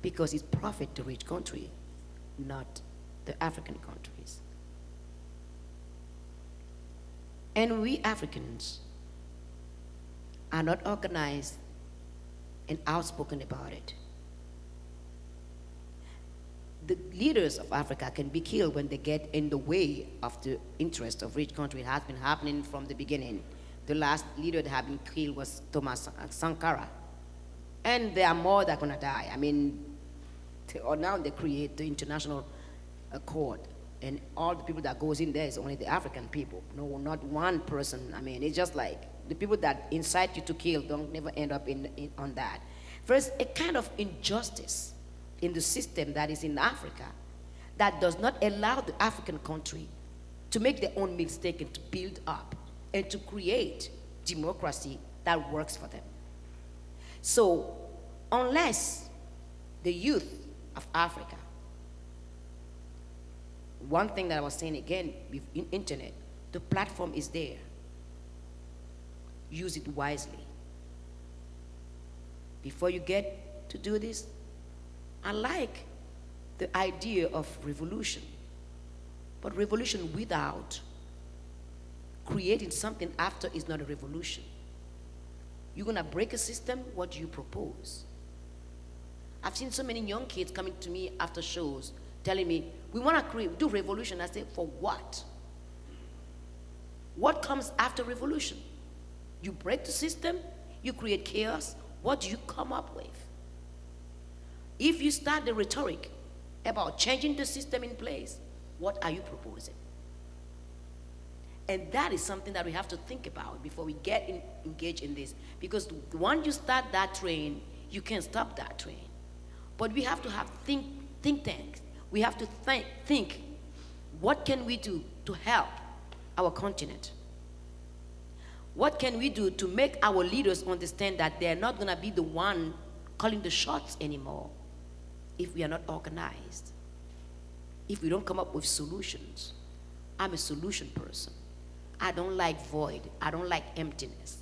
because it's profit to rich country, not the African countries. And we Africans are not organized and outspoken about it. The leaders of Africa can be killed when they get in the way of the interest of rich country. It has been happening from the beginning. The last leader that had been killed was Thomas Sankara. And there are more that are gonna die. Or now they create the international court, and all the people that goes in there is only the African people. No, not one person. It's just like the people that incite you to kill don't never end up on that. First, a kind of injustice in the system that is in Africa that does not allow the African country to make their own mistake and to build up and to create democracy that works for them. So unless the youth of Africa, one thing that I was saying again with internet, the platform is there. Use it wisely. Before you get to do this, I like the idea of revolution, but revolution without creating something after is not a revolution. You're gonna break a system, what do you propose? I've seen so many young kids coming to me after shows telling me, we wanna do revolution. I say, for what? What comes after revolution? You break the system, you create chaos, what do you come up with? If you start the rhetoric about changing the system in place, what are you proposing? And that is something that we have to think about before we get engaged in this. Because once you start that train, you can't stop that train. But we have to think think tanks. We have to think, what can we do to help our continent? What can we do to make our leaders understand that they're not going to be the one calling the shots anymore if we are not organized, if we don't come up with solutions? I'm a solution person. I don't like void. I don't like emptiness.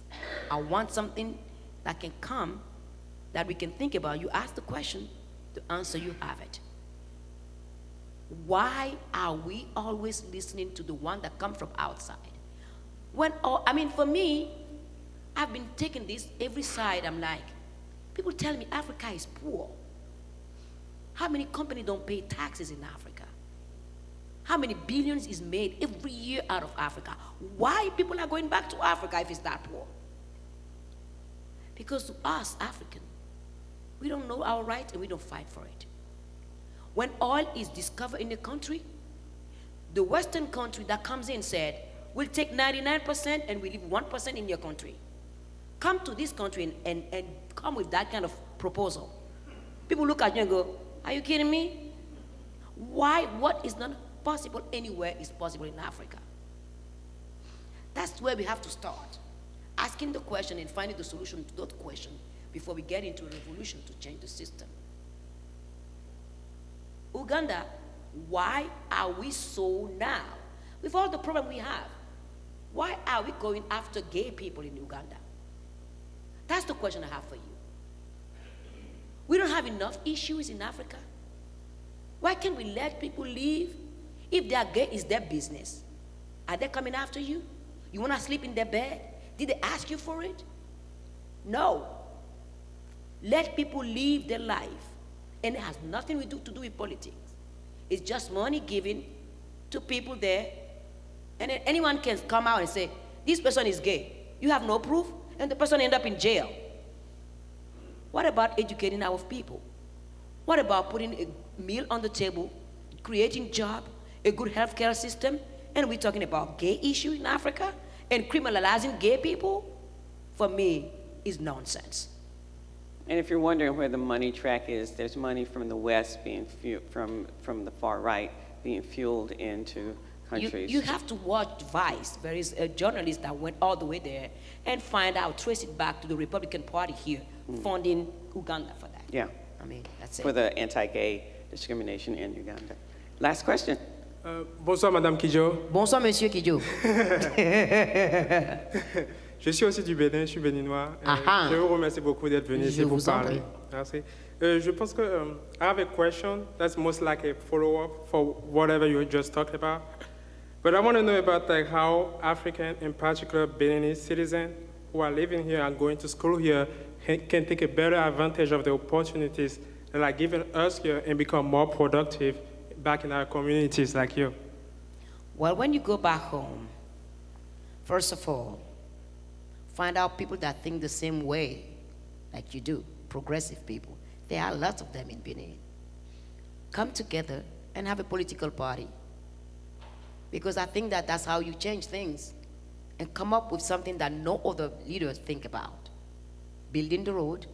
I want something that can come, that we can think about. You ask the question, the answer, you have it. Why are we always listening to the one that comes from outside? For me, I've been taking this every side. I'm like, people tell me Africa is poor. How many companies don't pay taxes in Africa? How many billions is made every year out of Africa? Why people are going back to Africa if it's that poor? Because to us, African, we don't know our right and we don't fight for it. When oil is discovered in the country, the Western country that comes in said, we'll take 99% and we leave 1% in your country. Come to this country and come with that kind of proposal. People look at you and go, are you kidding me? Why? What is not possible anywhere is possible in Africa. That's where we have to start. Asking the question and finding the solution to that question before we get into a revolution to change the system. Uganda, why are we so now, with all the problem we have, why are we going after gay people in Uganda? That's the question I have for you. We don't have enough issues in Africa. Why can't we let people live? If they are gay, it's their business. Are they coming after you? You want to sleep in their bed? Did they ask you for it? No. Let people live their life. And it has nothing to do with politics. It's just money given to people there. And then anyone can come out and say, this person is gay. You have no proof, and the person ends up in jail. What about educating our people? What about putting a meal on the table, creating job, a good healthcare system? And we're talking about gay issue in Africa and criminalizing gay people? For me, is nonsense. And if you're wondering where the money track is, there's money from the West being from the far right being fueled into countries. You have to watch Vice. There is a journalist that went all the way there and find out, trace it back to the Republican Party here, funding Uganda for that. Yeah. I mean, that's it. For the anti-gay discrimination in Uganda. Last question. Bonsoir, Madame Kidjo. Bonsoir, Monsieur Kidjo. Je suis aussi du Bénin, je suis béninois. Je vous remercie beaucoup d'être venu ici pour parler. Merci. Je pense que I have a question that's most like a follow-up for whatever you just talked about. But I want to know about how African, in particular Beninese citizens who are living here and going to school here can take a better advantage of the opportunities that are given us here and become more productive back in our communities like you. Well, when you go back home, first of all, find out people that think the same way like you do, progressive people. There are lots of them in Benin. Come together and have a political party. Because I think that that's how you change things and come up with something that no other leaders think about. Building the road,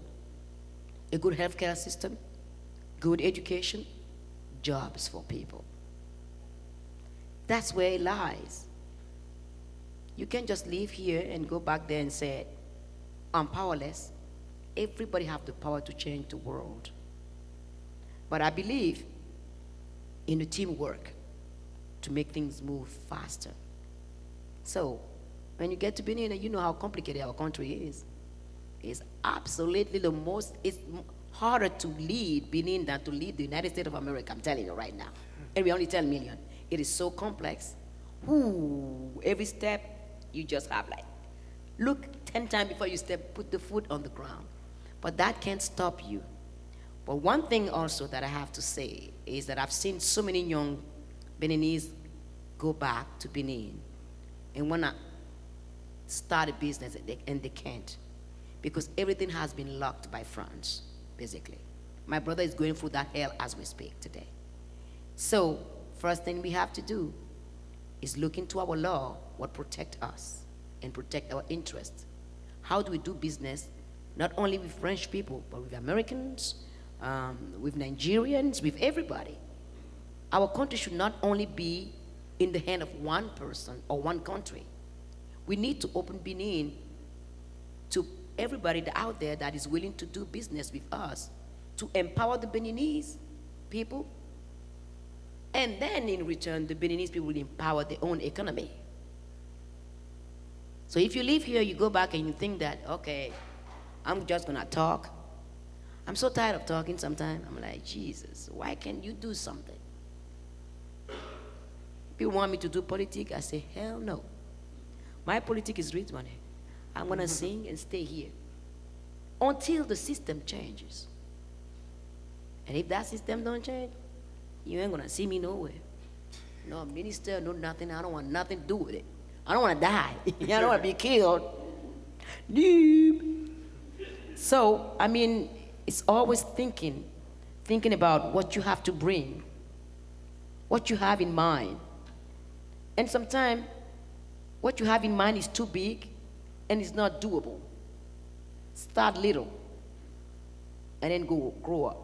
a good healthcare system, good education, jobs for people. That's where it lies. You can't just live here and go back there and say, I'm powerless. Everybody have the power to change the world. But I believe in the teamwork to make things move faster. So, when you get to Benin, you know how complicated our country is. It's absolutely it's harder to lead Benin than to lead the United States of America, I'm telling you right now. And we only 10 million. It is so complex. Every step, you just have look 10 times before you put the foot on the ground. But that can't stop you. But one thing also that I have to say is that I've seen so many young Beninese go back to Benin and want to start a business and they can't because everything has been locked by France, basically. My brother is going through that hell as we speak today. So, first thing we have to do is look into our law, what protect us and protect our interests. How do we do business, not only with French people, but with Americans, with Nigerians, with everybody. Our country should not only be in the hand of one person or one country. We need to open Benin to everybody out there that is willing to do business with us, to empower the Beninese people, and then in return, the Beninese people will empower their own economy. So if you live here, you go back and you think that, okay, I'm just gonna talk. I'm so tired of talking sometimes. I'm like, Jesus, why can't you do something? People want me to do politics. I say, hell no. My politics is rich money. I'm gonna sing and stay here until the system changes. And if that system don't change, you ain't gonna see me nowhere. No minister, no nothing. I don't want nothing to do with it. I don't want to die. I don't want to be killed. Nope. So, I mean, it's always thinking about what you have to bring, what you have in mind. And sometimes, what you have in mind is too big and it's not doable. Start little and then grow up.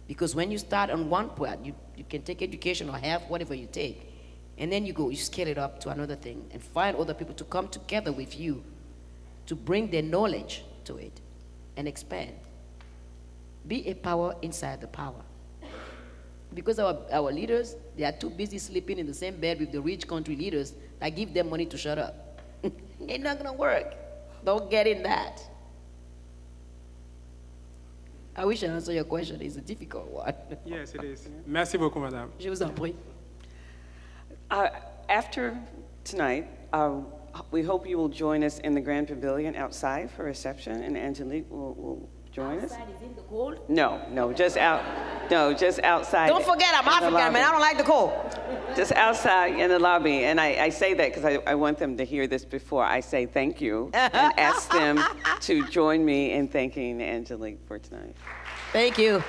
Because when you start on one part, you can take education or have whatever you take, and then you scale it up to another thing and find other people to come together with you to bring their knowledge to it and expand. Be a power inside the power. Because our leaders, they are too busy sleeping in the same bed with the rich country leaders that give them money to shut up. It's not gonna work. Don't get in that. I wish I answered your question. It's a difficult one. Yes, it is. Merci beaucoup, madame. Je vous en prie. After tonight, we hope you will join us in the Grand Pavilion outside for reception, and Angelique will join us. Outside is in the cold? No, just outside. Don't forget, I'm African, man. I don't like the cold. Just outside in the lobby. And I say that because I want them to hear this before I say thank you and ask them to join me in thanking Angelique for tonight. Thank you.